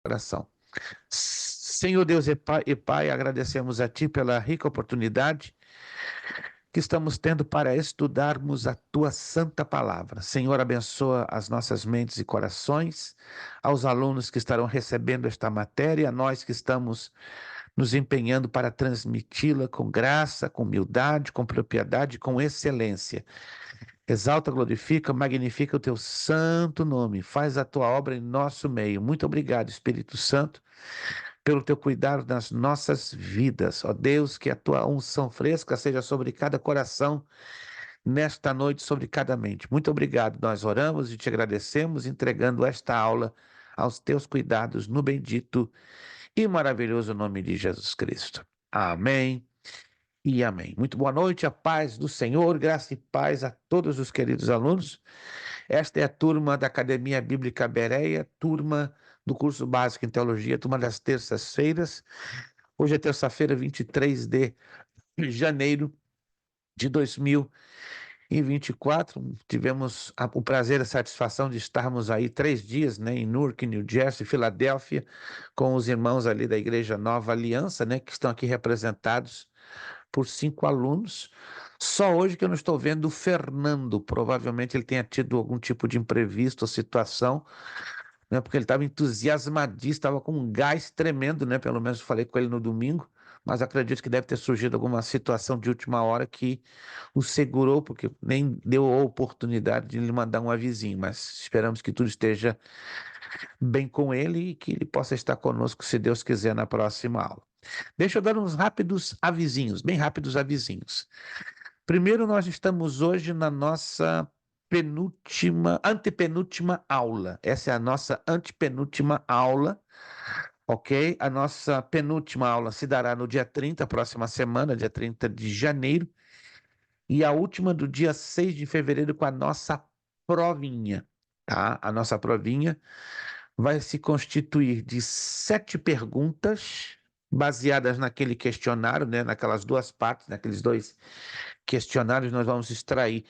Oração. Senhor Deus e Pai, agradecemos a Ti pela rica oportunidade que estamos tendo para estudarmos a Tua santa palavra. Senhor, abençoa as nossas mentes e corações, aos alunos que estarão recebendo esta matéria, a nós que estamos nos empenhando para transmiti-la com graça, com humildade, com propriedade, com excelência. Exalta, glorifica, magnifica o Teu santo nome, faz a Tua obra em nosso meio. Muito obrigado, Espírito Santo, pelo teu cuidado nas nossas vidas. Ó Deus, que a tua unção fresca seja sobre cada coração nesta noite, sobre cada mente. Muito obrigado. Nós oramos e te agradecemos, entregando esta aula aos teus cuidados no bendito e maravilhoso nome de Jesus Cristo. Amém e amém. Muito boa noite, a paz do Senhor, graça e paz a todos os queridos alunos. Esta é a turma da Academia Bíblica Bereia, turma do curso básico em teologia, turma das terças-feiras. Hoje é terça-feira, 23 de janeiro de 2024. Tivemos o prazer e a satisfação de estarmos aí 3 dias, né, em Newark, New Jersey, Filadélfia, com os irmãos ali da Igreja Nova Aliança, né, que estão aqui representados por 5 alunos. Só hoje que eu não estou vendo o Fernando. Provavelmente ele tenha tido algum tipo de imprevisto ou situação, né? Porque ele estava entusiasmadíssimo, estava com um gás tremendo, né? Pelo menos eu falei com ele no domingo, mas acredito que deve ter surgido alguma situação de última hora que o segurou, porque nem deu a oportunidade de lhe mandar um avisinho, mas esperamos que tudo esteja bem com ele e que ele possa estar conosco, se Deus quiser, na próxima aula. Deixa eu dar uns rápidos avisinhos, bem rápidos avisinhos. Primeiro, nós estamos hoje na nossa antepenúltima aula. Essa é a nossa antepenúltima aula, ok? A nossa penúltima aula se dará no dia 30, próxima semana, dia 30 de janeiro, e a última do dia 6 de fevereiro com a nossa provinha, tá? A nossa provinha vai se constituir de 7 perguntas baseadas naquele questionário, né? Naquelas duas partes, naqueles dois questionários, nós vamos extrair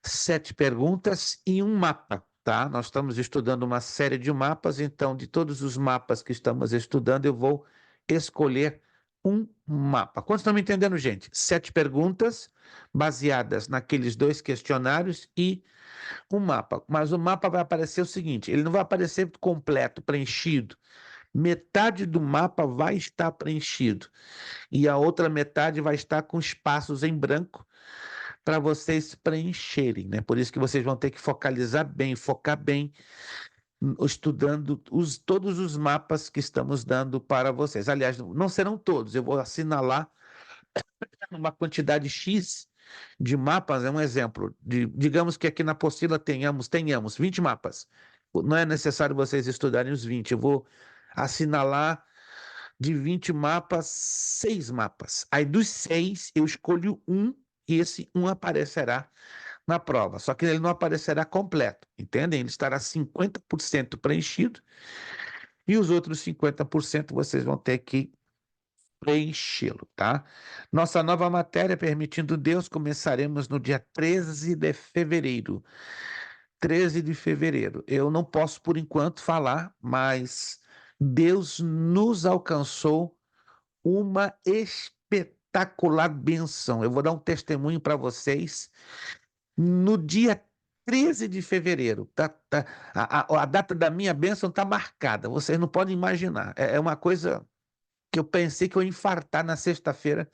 7 perguntas e um mapa, tá? Nós estamos estudando uma série de mapas, então, de todos os mapas que estamos estudando, eu vou escolher um mapa. Quantos estão me entendendo, gente? 7 perguntas baseadas naqueles dois questionários e um mapa. Mas o mapa vai aparecer o seguinte: ele não vai aparecer completo, preenchido. Metade do mapa vai estar preenchido e a outra metade vai estar com espaços em branco para vocês preencherem, né? Por isso que vocês vão ter que focalizar bem, focar bem, estudando todos os mapas que estamos dando para vocês. Aliás, não serão todos, eu vou assinalar uma quantidade X de mapas, é um exemplo. Digamos que aqui na apostila tenhamos 20 mapas. Não é necessário vocês estudarem os 20, eu vou assinalar de 20 mapas, 6 mapas. Aí dos 6, eu escolho um e esse um aparecerá na prova. Só que ele não aparecerá completo, entendem? Ele estará 50% preenchido e os outros 50% vocês vão ter que preenchê-lo, tá? Nossa nova matéria, permitindo Deus, começaremos no dia 13 de fevereiro. 13 de fevereiro. Eu não posso, por enquanto, falar, mas Deus nos alcançou uma espetacular benção. Eu vou dar um testemunho para vocês. No dia 13 de fevereiro, a data da minha bênção está marcada, vocês não podem imaginar. É uma coisa que eu pensei que eu ia infartar na sexta-feira,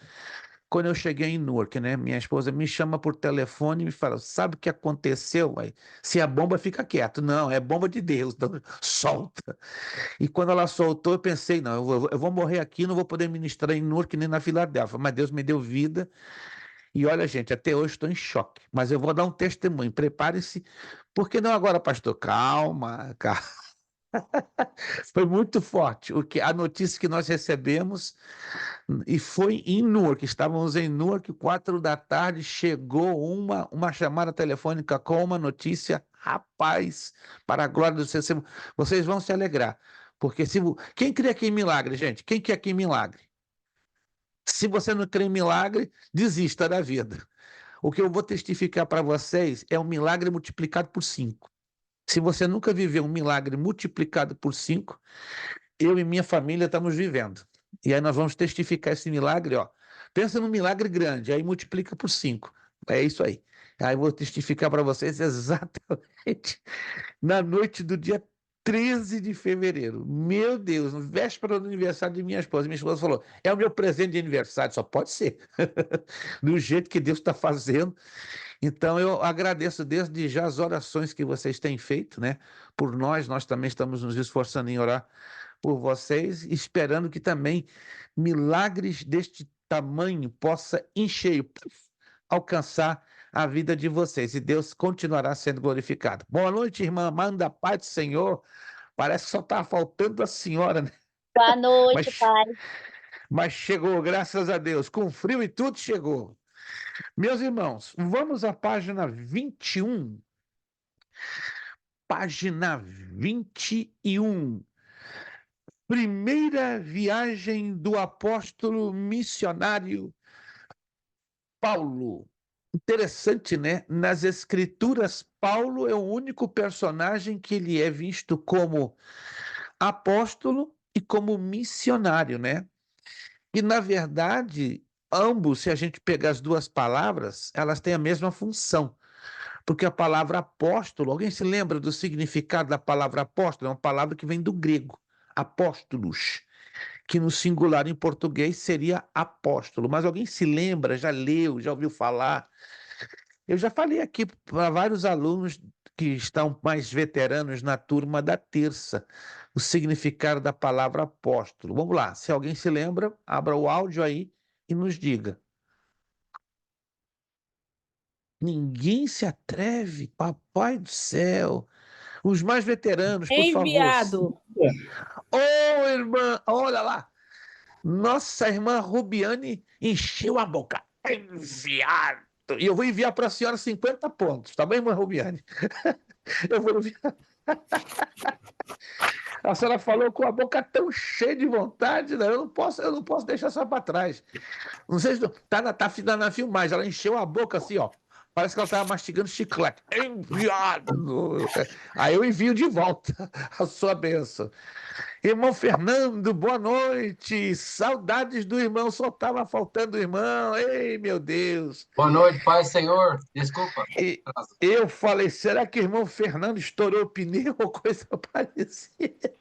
quando eu cheguei em Newark, né? Minha esposa me chama por telefone e me fala: sabe o que aconteceu? Aí, se é bomba, fica quieto. Não, é bomba de Deus, então solta. E quando ela soltou, eu pensei: não, eu vou morrer aqui, não vou poder ministrar em Newark nem na Filadélfia. Mas Deus me deu vida. E olha, gente, até hoje estou em choque. Mas eu vou dar um testemunho. Prepare-se. Por que não agora, pastor? Calma, calma. Foi muito forte a notícia que nós recebemos, e foi em Newark. Estávamos em Newark, 4 da tarde, chegou uma chamada telefônica com uma notícia. Rapaz, para a glória do Senhor, vocês vão se alegrar. Porque quem crê aqui em milagre, gente? Quem quer aqui em milagre? Se você não crê em milagre, desista da vida. O que eu vou testificar para vocês é um milagre multiplicado por 5. Se você nunca viveu um milagre multiplicado por 5, eu e minha família estamos vivendo. E aí nós vamos testificar esse milagre, ó. Pensa num milagre grande, aí multiplica por 5. É isso aí. Aí eu vou testificar para vocês exatamente na noite do dia 13 de fevereiro. Meu Deus, véspera do aniversário de minha esposa. Minha esposa falou: é o meu presente de aniversário, só pode ser. Do jeito que Deus está fazendo. Então, eu agradeço desde já as orações que vocês têm feito, né? Por nós também estamos nos esforçando em orar por vocês, esperando que também milagres deste tamanho possa em cheio alcançar a vida de vocês, e Deus continuará sendo glorificado. Boa noite, irmã, manda a paz do Senhor. Parece que só está faltando a senhora, né? Boa noite, Mas, pai. mas chegou, graças a Deus, com frio e tudo chegou. Meus irmãos, vamos à página 21. Página 21. Primeira viagem do apóstolo missionário Paulo. Interessante, né? Nas Escrituras, Paulo é o único personagem que ele é visto como apóstolo e como missionário, né? E, na verdade, ambos, se a gente pegar as duas palavras, elas têm a mesma função. Porque a palavra apóstolo, alguém se lembra do significado da palavra apóstolo? É uma palavra que vem do grego, apóstolos, que no singular em português seria apóstolo. Mas alguém se lembra, já leu, já ouviu falar? Eu já falei aqui para vários alunos que estão mais veteranos na turma da terça, o significado da palavra apóstolo. Vamos lá, se alguém se lembra, abra o áudio aí e nos diga. Ninguém se atreve, papai do céu. Os mais veteranos, por favor. Enviado. Ô, irmã, olha lá. Nossa irmã Rubiane encheu a boca. Enviado. E eu vou enviar para a senhora 50 pontos, tá bem, irmã Rubiane? Eu vou enviar. A senhora falou com a boca tão cheia de vontade, né? Eu não posso deixar só para trás. Não sei se tá na filmagem, ela encheu a boca assim, ó. Parece que ela estava mastigando chiclete. Enviado! Aí eu envio de volta a sua bênção. Irmão Fernando, boa noite. Saudades do irmão, só estava faltando o irmão. Ei, meu Deus. Boa noite, Pai Senhor. Desculpa. E eu falei, será que o irmão Fernando estourou o pneu ou coisa parecida?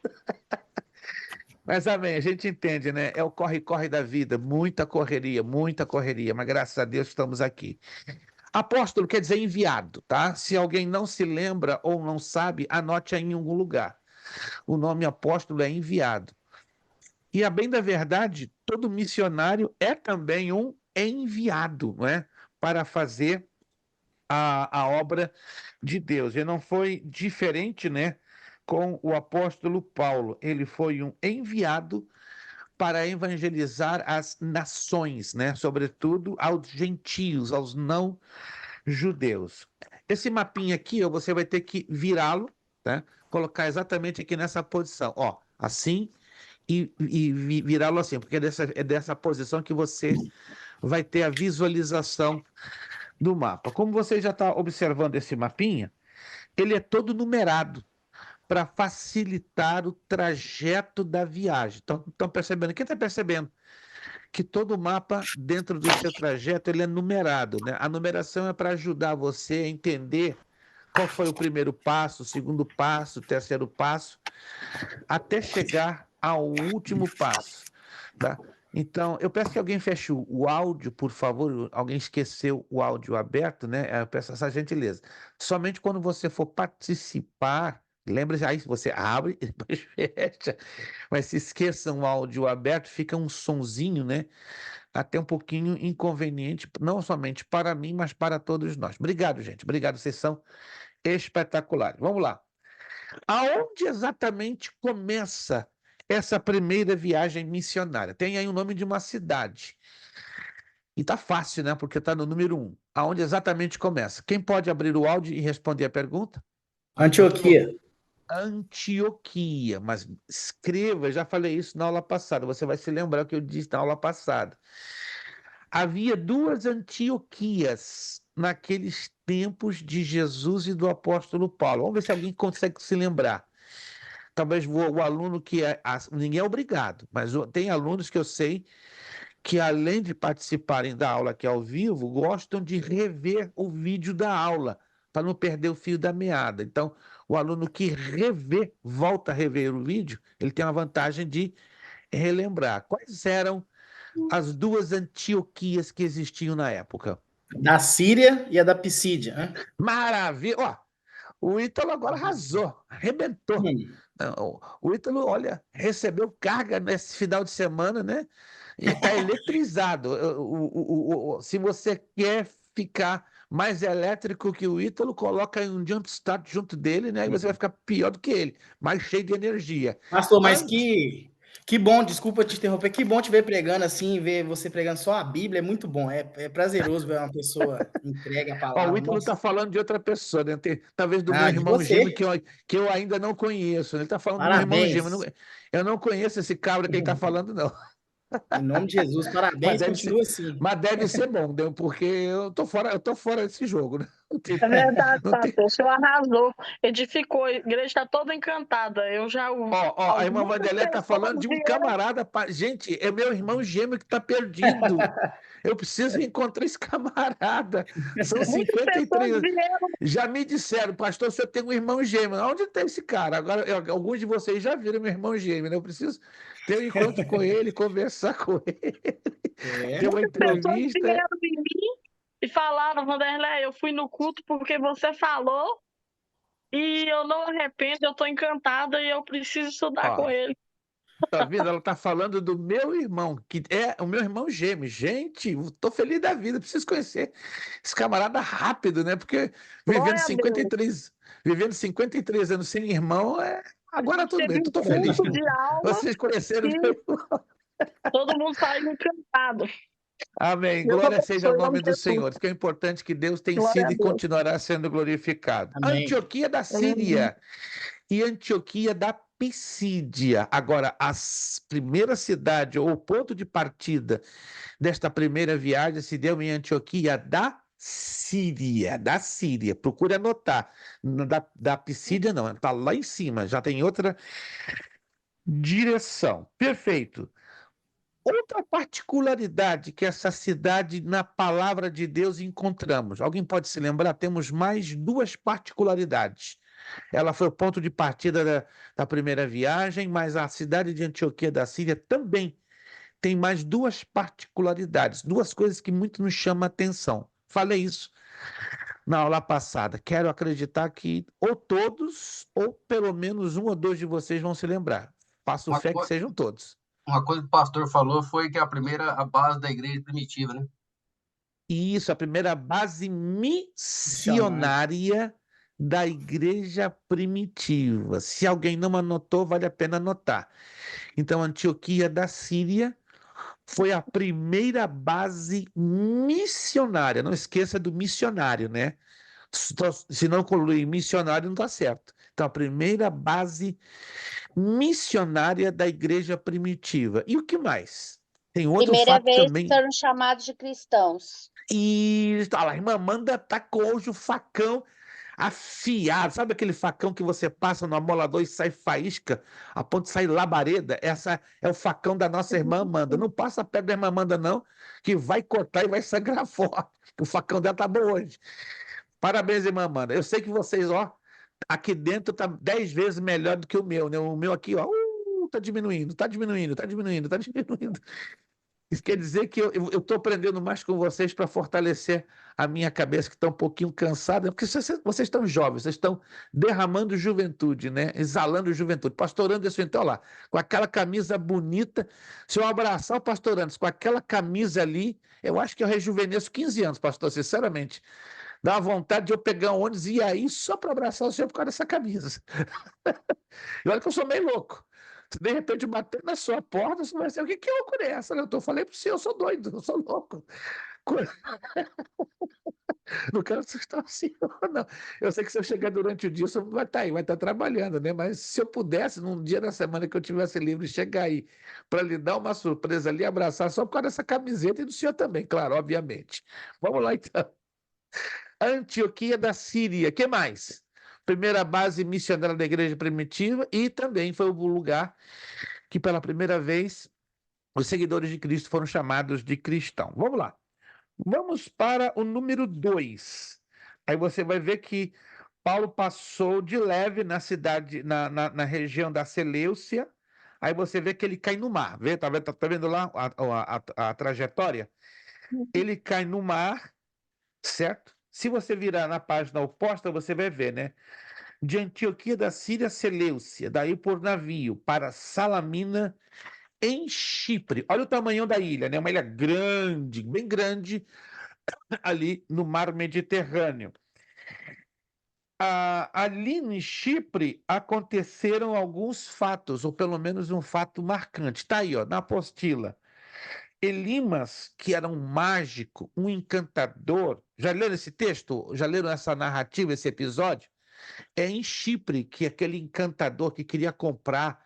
Mas amém, a gente entende, né? É o corre-corre da vida, muita correria, mas graças a Deus estamos aqui. Apóstolo quer dizer enviado, tá? Se alguém não se lembra ou não sabe, anote aí em algum lugar. O nome apóstolo é enviado. E a bem da verdade, todo missionário é também um enviado, não é? Para fazer a obra de Deus. E não foi diferente, né? Com o apóstolo Paulo. Ele foi um enviado para evangelizar as nações, né? Sobretudo aos gentios, aos não judeus. Esse mapinha aqui, ó, você vai ter que virá-lo, tá? Colocar exatamente aqui nessa posição, ó, assim e virá-lo assim, porque é dessa posição que você vai ter a visualização do mapa. Como você já está observando esse mapinha, ele é todo numerado para facilitar o trajeto da viagem. Estão percebendo? Quem está percebendo? Que todo mapa, dentro do seu trajeto, ele é numerado, né? A numeração é para ajudar você a entender qual foi o primeiro passo, o segundo passo, o terceiro passo, até chegar ao último passo, tá? Então, eu peço que alguém feche o áudio, por favor. Alguém esqueceu o áudio aberto, né? Eu peço essa gentileza. Somente quando você for participar, lembre-se, aí você abre e depois fecha. Mas se esqueçam o áudio aberto, fica um sonzinho, né? Até um pouquinho inconveniente, não somente para mim, mas para todos nós. Obrigado, gente. Obrigado, vocês são espetaculares. Vamos lá. Aonde exatamente começa essa primeira viagem missionária? Tem aí o nome de uma cidade. E tá fácil, né? Porque tá no número 1. Aonde exatamente começa? Quem pode abrir o áudio e responder a pergunta? Antioquia. Antioquia. Mas escreva, já falei isso na aula passada. Você vai se lembrar o que eu disse na aula passada. Havia duas Antioquias naqueles tempos de Jesus e do apóstolo Paulo. Vamos ver se alguém consegue se lembrar. Talvez o aluno que ninguém é obrigado, mas tem alunos que eu sei que, além de participarem da aula aqui ao vivo, gostam de rever o vídeo da aula, para não perder o fio da meada. Então, o aluno que volta a rever o vídeo, ele tem a vantagem de relembrar. Quais eram as duas Antioquias que existiam na época? Da Síria e a da Pisídia, né? Maravilha! Ó, o Ítalo agora arrasou, arrebentou. Não, o Ítalo, olha, recebeu carga nesse final de semana, né? E está eletrizado. Se você quer ficar mais elétrico que o Ítalo, coloca um jumpstart junto dele, né? E você vai ficar pior do que ele, mais cheio de energia. Pastor, mas que bom, desculpa te interromper, que bom te ver pregando assim, ver você pregando só a Bíblia, é muito bom, é prazeroso ver uma pessoa entregue à Ó, o palavra, Ítalo está nossa. falando de outra pessoa, né? Talvez do meu Ah, de irmão gêmeo, você. que eu ainda não conheço. Ele está falando do meu irmão gêmeo. Parabéns. Eu não conheço esse cabra que ele está falando, não. Em nome de Jesus, Mas parabéns, deve ser, continua assim. mas deve ser bom, né? Porque eu tô fora desse jogo, né? É verdade, Não tem... pastor. O senhor arrasou, edificou, a igreja está toda encantada. Eu já Ó, a irmã muitas Vandelé tá falando pessoas de um vieram, camarada. Gente, é meu irmão gêmeo que tá perdido. Eu preciso encontrar esse camarada. São muitas pessoas 53. vieram. Já me disseram, pastor, você tem um irmão gêmeo. Onde tem esse cara? Agora, alguns de vocês já viram meu irmão gêmeo, né? Eu preciso ter um encontro com ele, conversar com ele, ter uma Muitas pessoas entrevista. vieram em mim e falaram, Vanderlei, eu fui no culto porque você falou e eu não arrependo, eu estou encantada e eu preciso estudar Ó, com ele. tá vendo? Ela tá falando do meu irmão, que é o meu irmão gêmeo. Gente, eu tô feliz da vida, preciso conhecer esse camarada rápido, né? Porque vivendo Glória a Deus. 53, vivendo 53 anos sem irmão, A agora gente tudo teve bem, um tô feliz. culto de aula Vocês conheceram e meu irmão. todo mundo saiu encantado. Amém. Deus Glória seja o abençoe, em nome nome de do Jesus. Senhor. Isso que é importante, que Deus tem Glória sido a e Deus. continuará sendo glorificado. Amém. Antioquia da Amém. Síria e Antioquia da Pisídia. Agora, a primeira cidade ou o ponto de partida desta primeira viagem se deu em Antioquia da Síria, da Síria. Procure anotar. Da Pisídia não, está lá em cima, já tem outra direção. Perfeito. Outra particularidade que essa cidade, na palavra de Deus, encontramos. Alguém pode se lembrar? Temos mais duas particularidades. Ela foi o ponto de partida da primeira viagem, mas a cidade de Antioquia da Síria também tem mais duas particularidades, duas coisas que muito nos chamam a atenção. Falei isso na aula passada. Quero acreditar que ou todos, ou pelo menos um ou dois de vocês vão se lembrar. Faço Uma, fé que co- sejam todos. uma coisa que o pastor falou foi que a base da igreja primitiva, né? Isso, a primeira base Missionário. missionária da igreja primitiva. Se alguém não anotou, vale a pena anotar. Então, Antioquia da Síria foi a primeira base missionária. Não esqueça do missionário, né? Se não incluir missionário, não está certo. Então, a primeira base missionária da igreja primitiva. E o que mais? Tem outro Primeira fato vez que também. foram chamados de cristãos. E olha lá, a irmã Amanda tá com hoje o facão afiado. Sabe aquele facão que você passa no amolador e sai faísca, a ponto de sair labareda? Essa é o facão da nossa irmã Amanda. Não passa perto da irmã Amanda, não, que vai cortar e vai sangrar forte. O facão dela tá bom hoje. Parabéns, irmã Amanda. Eu sei que vocês, ó, aqui dentro tá 10 vezes melhor do que o meu, né? O meu aqui, ó, tá diminuindo, tá diminuindo, tá diminuindo, tá diminuindo. Isso quer dizer que eu estou aprendendo mais com vocês para fortalecer a minha cabeça, que está um pouquinho cansada, porque vocês estão jovens, vocês estão derramando juventude, né? Exalando juventude. Pastor Anderson, então, lá, com aquela camisa bonita, se eu abraçar o pastor Anderson com aquela camisa ali, eu acho que eu rejuvenesço 15 anos, pastor, sinceramente. Dá uma vontade de eu pegar um ônibus e ir aí só para abraçar o senhor por causa dessa camisa. E olha que eu sou meio louco. Se de repente bater na sua porta, você vai dizer, o que que loucura é essa? Eu falei para o senhor, eu sou doido, eu sou louco. Não quero assustar o senhor, não. Eu sei que se eu chegar durante o dia, o senhor vai estar aí, vai estar trabalhando, né? Mas se eu pudesse, num dia da semana que eu tivesse livre, chegar aí para lhe dar uma surpresa ali, abraçar só por causa dessa camiseta e do senhor também, claro, obviamente. Vamos lá, então. Antioquia da Síria. Que mais? Primeira base missionária da igreja primitiva e também foi o lugar que pela primeira vez os seguidores de Cristo foram chamados de cristão. Vamos lá. Vamos para o número 2. Aí você vai ver que Paulo passou de leve na cidade, na região da Seleucia. Aí você vê que ele cai no mar. Tá vendo lá a trajetória? Ele cai no mar, certo? Se você virar na página oposta, você vai ver, né? De Antioquia da Síria, Seleucia, daí por navio para Salamina, em Chipre. Olha o tamanho da ilha, né? Uma ilha grande, bem grande, ali no mar Mediterrâneo. Ali em Chipre aconteceram alguns fatos, ou pelo menos um fato marcante. Está aí, ó, na apostila. Elimas, que era um mágico, um encantador. Já leram esse texto? Já leram essa narrativa, esse episódio? É em Chipre que aquele encantador que queria comprar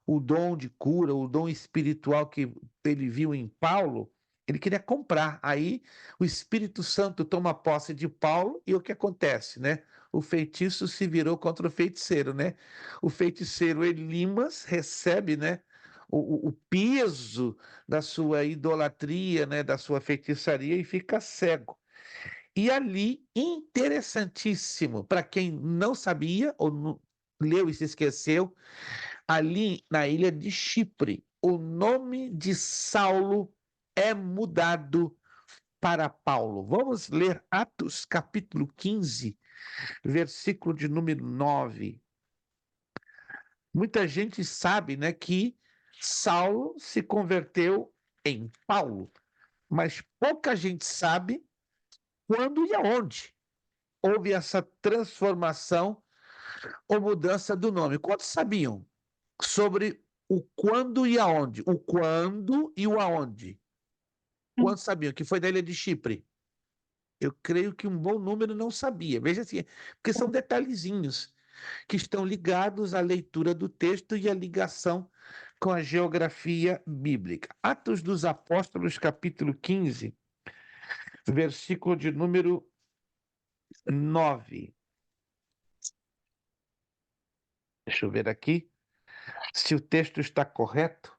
o dom de cura, o dom espiritual que ele viu em Paulo, ele queria comprar. Aí o Espírito Santo toma posse de Paulo e o que acontece, né? O feitiço se virou contra o feiticeiro, né? O feiticeiro Elimas recebe, né? O peso da sua idolatria, né? Da sua feitiçaria e fica cego. E ali, interessantíssimo, para quem não sabia ou não leu e se esqueceu, ali na ilha de Chipre, o nome de Saulo é mudado para Paulo. Vamos ler Atos capítulo 15, versículo de número 9. Muita gente sabe, né, que Saulo se converteu em Paulo, mas pouca gente sabe quando e aonde houve essa transformação ou mudança do nome. Quantos sabiam sobre o quando e aonde? O quando e o aonde? Quantos sabiam que foi da ilha de Chipre? Eu creio que um bom número não sabia. Veja assim, porque são detalhezinhos que estão ligados à leitura do texto e à ligação com a geografia bíblica. Atos dos Apóstolos, capítulo 15, versículo de número 9. Deixa eu ver aqui se o texto está correto.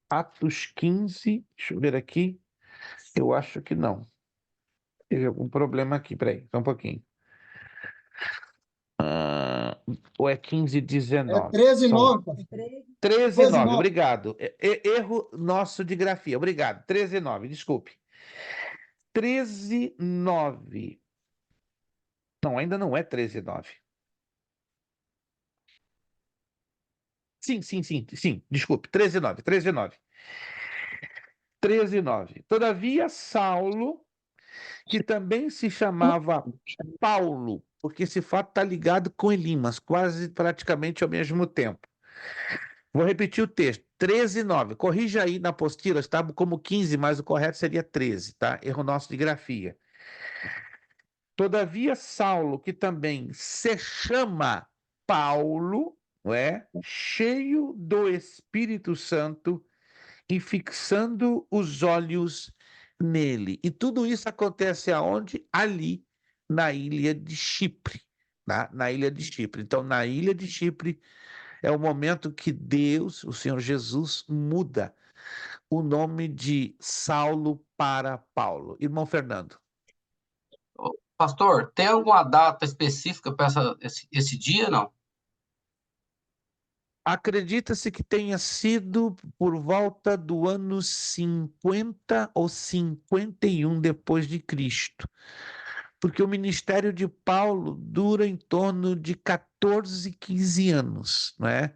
Atos 15, deixa eu ver aqui. Eu acho que não. Teve algum problema aqui, peraí, só um pouquinho. Ou é 15, 19? É 13 e Só 9, pastor. 13 e 9, 9. obrigado. Erro nosso de grafia, obrigado. 13 e 9, desculpe. 13 e 9. Não, ainda não é 13 e 9. Sim, desculpe, 13 e 9, 13 e 9. 13 e 9. Todavia, Saulo, que também se chamava Paulo, porque esse fato está ligado com Elimas, quase praticamente ao mesmo tempo. Vou repetir o texto, 13 e 9. Corrija aí na apostila, estava como 15, mas o correto seria 13, tá? Erro nosso de grafia. Todavia, Saulo, que também se chama Paulo, não é? Cheio do Espírito Santo e fixando os olhos nele. E tudo isso acontece aonde? Ali, na ilha de Chipre. Tá? Na ilha de Chipre. Então, na ilha de Chipre é o momento que Deus, o Senhor Jesus, muda o nome de Saulo para Paulo. Irmão Fernando. Ô, pastor, tem alguma data específica para esse dia, não? Acredita-se que tenha sido por volta do ano 50 ou 51 depois de Cristo, porque o ministério de Paulo dura em torno de 14, 15 anos, não é?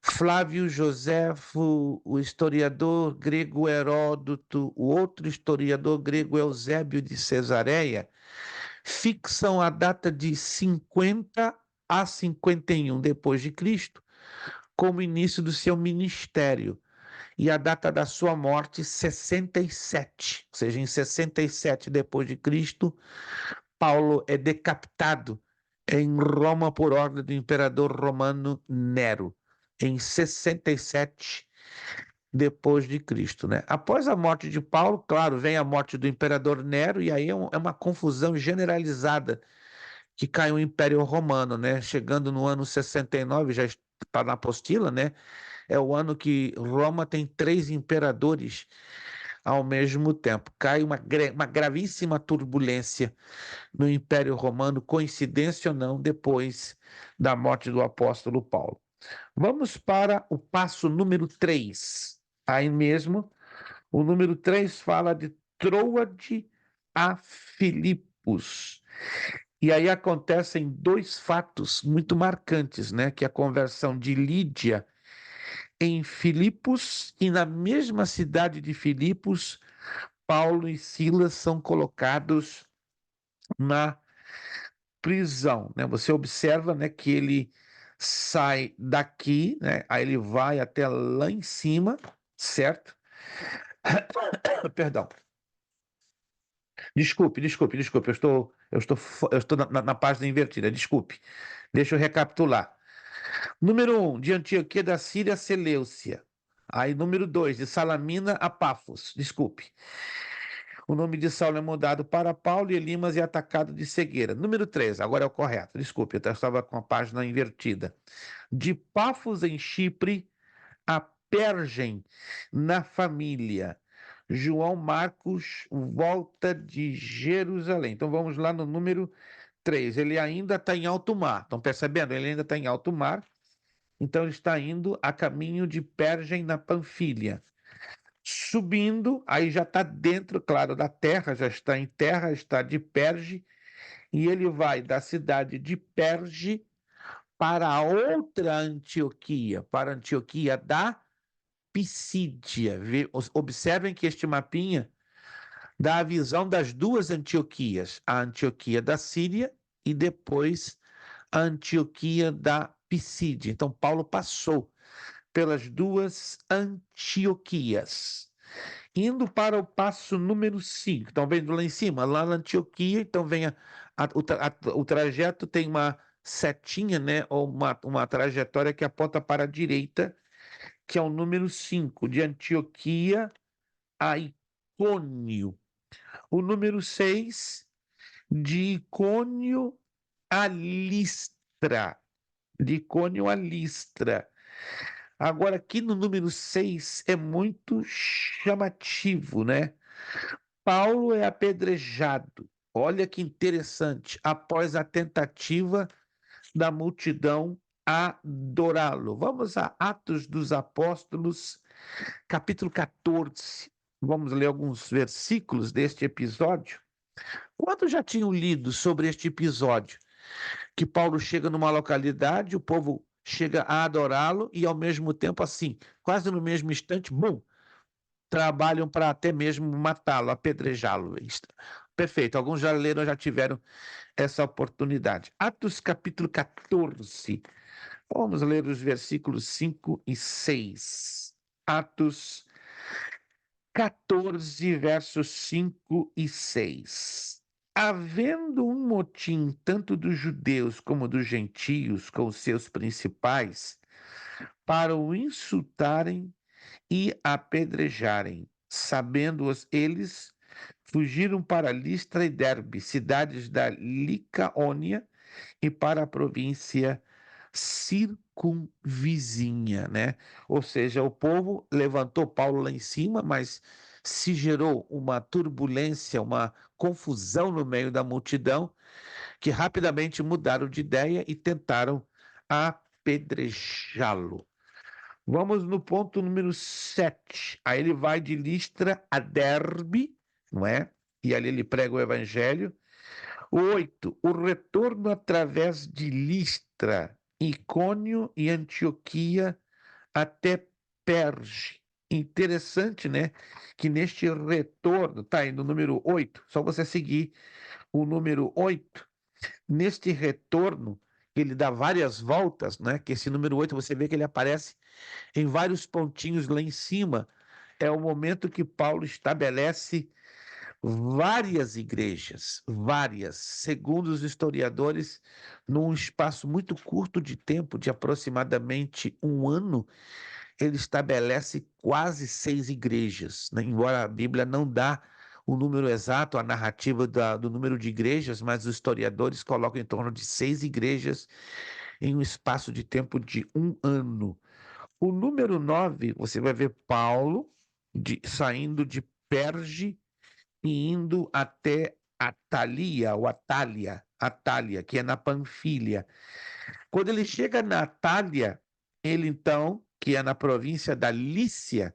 Flávio Joséfo, o historiador grego Heródoto, o outro historiador grego Eusébio de Cesareia, fixam a data de 50 a 51 depois de Cristo como início do seu ministério, e a data da sua morte, 67, ou seja, em 67 depois de Cristo, Paulo é decapitado em Roma por ordem do imperador romano Nero. Em 67, depois de Cristo, né? Após a morte de Paulo, claro, vem a morte do imperador Nero, e aí é uma confusão generalizada que cai o Império Romano, né? Chegando no ano 69, já está na apostila, né? É o ano que Roma tem 3 imperadores ao mesmo tempo. Cai uma gravíssima turbulência no Império Romano, coincidência ou não, depois da morte do apóstolo Paulo. Vamos para o passo número 3. Aí mesmo, o número 3 fala de Troade a Filipos. E aí acontecem 2 fatos muito marcantes, né? Que é a conversão de Lídia em Filipos, e na mesma cidade de Filipos, Paulo e Silas são colocados na prisão, né? Você observa, né, que ele sai daqui, né? Aí ele vai até lá em cima, certo? Perdão. Desculpe. Eu estou na página invertida. Desculpe. Deixa eu recapitular. Número 1, de Antioquia da Síria, Seleucia. Aí, número 2, de Salamina a Pafos. Desculpe. O nome de Saulo é mudado para Paulo e Elimas é atacado de cegueira. Número 3, agora é o correto. Desculpe, eu estava com a página invertida. De Pafos em Chipre a Pergem na família. João Marcos volta de Jerusalém. Então vamos lá no número 3. Ele ainda está em alto mar. Estão percebendo? Ele ainda está em alto mar. Então ele está indo a caminho de Pergem na Panfilha. Subindo, aí já está dentro, claro, da terra, já está em terra, está de Perge, e ele vai da cidade de Perge para a outra Antioquia, para a Antioquia da Pisídia. Observem que este mapinha dá a visão das 2 Antioquias, a Antioquia da Síria e depois a Antioquia da Pisídia. Então, Paulo passou pelas 2 Antioquias, indo para o passo número 5. Então, vendo lá em cima, lá na Antioquia, então vem o trajeto tem uma setinha, né, ou uma trajetória que aponta para a direita, que é o número 5, de Antioquia a Icônio. O número 6, de Icônio a Listra. De Icônio a Listra. Agora, aqui no número 6 é muito chamativo, né? Paulo é apedrejado. Olha que interessante. Após a tentativa da multidão adorá-lo. Vamos a Atos dos Apóstolos, capítulo 14. Vamos ler alguns versículos deste episódio. Quantos já tinham lido sobre este episódio? Que Paulo chega numa localidade, o povo chega a adorá-lo e, ao mesmo tempo, assim, quase no mesmo instante, bum, trabalham para até mesmo matá-lo, apedrejá-lo. Perfeito, alguns já leram, já tiveram essa oportunidade. Atos capítulo 14. Vamos ler os versículos 5 e 6. Atos 14, versos 5 e 6. Havendo um motim tanto dos judeus como dos gentios com os seus principais, para o insultarem e apedrejarem, sabendo-os eles, fugiram para Listra e Derbe, cidades da Licaônia, e para a província circunvizinha, né? Ou seja, o povo levantou Paulo lá em cima, mas se gerou uma turbulência, uma confusão no meio da multidão, que rapidamente mudaram de ideia e tentaram apedrejá-lo. Vamos no ponto número 7. Aí ele vai de Listra a Derbe, não é? E ali ele prega o evangelho. 8. O retorno através de Listra, Icônio e Antioquia até Perge. Interessante, né? Que neste retorno, tá aí no número 8, só você seguir o número 8. Neste retorno, ele dá várias voltas, né? Que esse número 8 você vê que ele aparece em vários pontinhos lá em cima. É o momento que Paulo estabelece várias igrejas, várias, segundo os historiadores, num espaço muito curto de tempo, de aproximadamente 1 ano, ele estabelece quase 6 igrejas, né? Embora a Bíblia não dá o número exato, a narrativa do número de igrejas, mas os historiadores colocam em torno de 6 igrejas em um espaço de tempo de 1 ano. O número 9, você vai ver Paulo saindo de Perge e indo até Atalia, ou Atália, que é na Panfilha. Quando ele chega na Atália, ele então, que é na província da Lícia,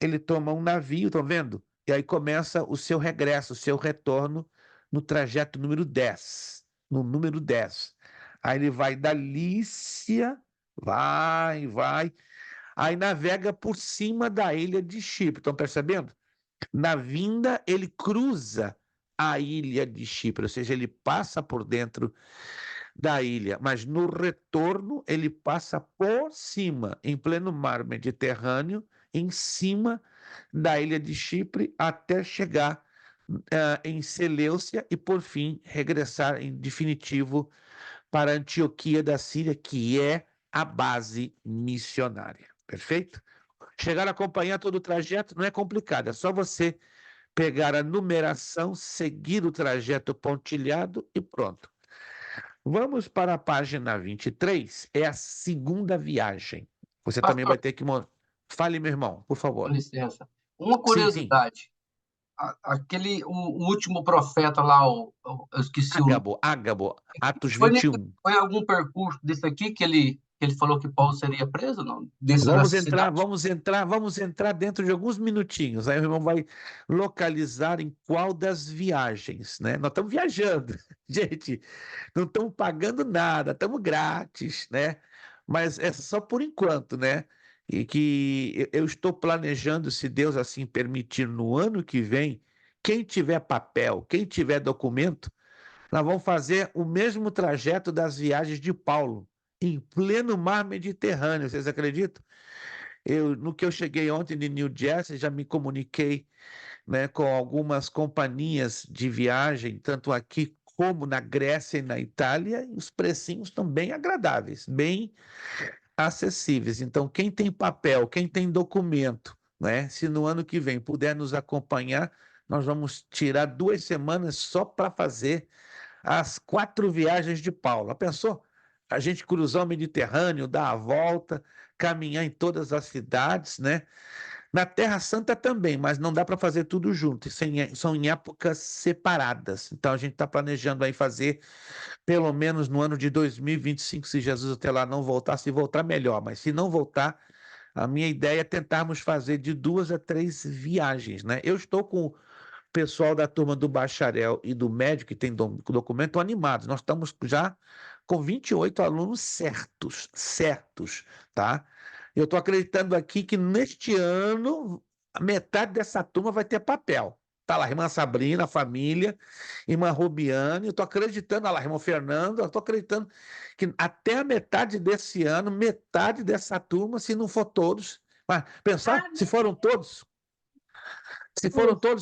ele toma um navio, estão vendo? E aí começa o seu regresso, o seu retorno no trajeto número 10. No número 10. Aí ele vai da Lícia, vai, aí navega por cima da ilha de Chipre. Estão percebendo? Na vinda, ele cruza a ilha de Chipre, ou seja, ele passa por dentro da ilha, mas no retorno ele passa por cima, em pleno mar Mediterrâneo, em cima da ilha de Chipre, até chegar em Seleucia e, por fim, regressar em definitivo para Antioquia da Síria, que é a base missionária. Perfeito? Chegar a acompanhar todo o trajeto não é complicado, é só você pegar a numeração, seguir o trajeto pontilhado e pronto. Vamos para a página 23, é a segunda viagem. Você também vai Pastor, ter que... Fale, meu irmão, por com favor. licença. Uma Sim. curiosidade. O último profeta lá, eu esqueci o... Ágabo, Atos Foi, 21. foi algum percurso desse aqui que ele falou que Paulo seria preso, não? Dessa cidade? Vamos entrar dentro de alguns minutinhos. Aí o irmão vai localizar em qual das viagens, né? Nós estamos viajando, gente, não estamos pagando nada, estamos grátis, né? Mas é só por enquanto, né? E que eu estou planejando, se Deus assim permitir, no ano que vem, quem tiver papel, quem tiver documento, nós vamos fazer o mesmo trajeto das viagens de Paulo, em pleno mar Mediterrâneo. Vocês acreditam? No que eu cheguei ontem de New Jersey, já me comuniquei, né, com algumas companhias de viagem, tanto aqui como na Grécia e na Itália, e os precinhos estão bem agradáveis, bem acessíveis. Então, quem tem papel, quem tem documento, né, se no ano que vem puder nos acompanhar, nós vamos tirar 2 semanas só para fazer as 4 viagens de Paulo. Pensou? A gente cruzar o Mediterrâneo, dar a volta, caminhar em todas as cidades, né? Na Terra Santa também, mas não dá para fazer tudo junto, são em épocas separadas. Então a gente está planejando aí fazer, pelo menos no ano de 2025, se Jesus até lá não voltar, se voltar melhor, mas se não voltar, a minha ideia é tentarmos fazer de 2 a 3 viagens, né? Eu estou com o pessoal da turma do bacharel e do médio, que tem documento, animados. Nós estamos já com 28 alunos certos, tá? Eu estou acreditando aqui que neste ano, a metade dessa turma vai ter papel. Tá lá, irmã Sabrina, a família, irmã Rubiane, eu estou acreditando, olha lá, irmão Fernando, eu estou acreditando que até a metade desse ano, metade dessa turma, se não for todos, mas pensar, se foram todos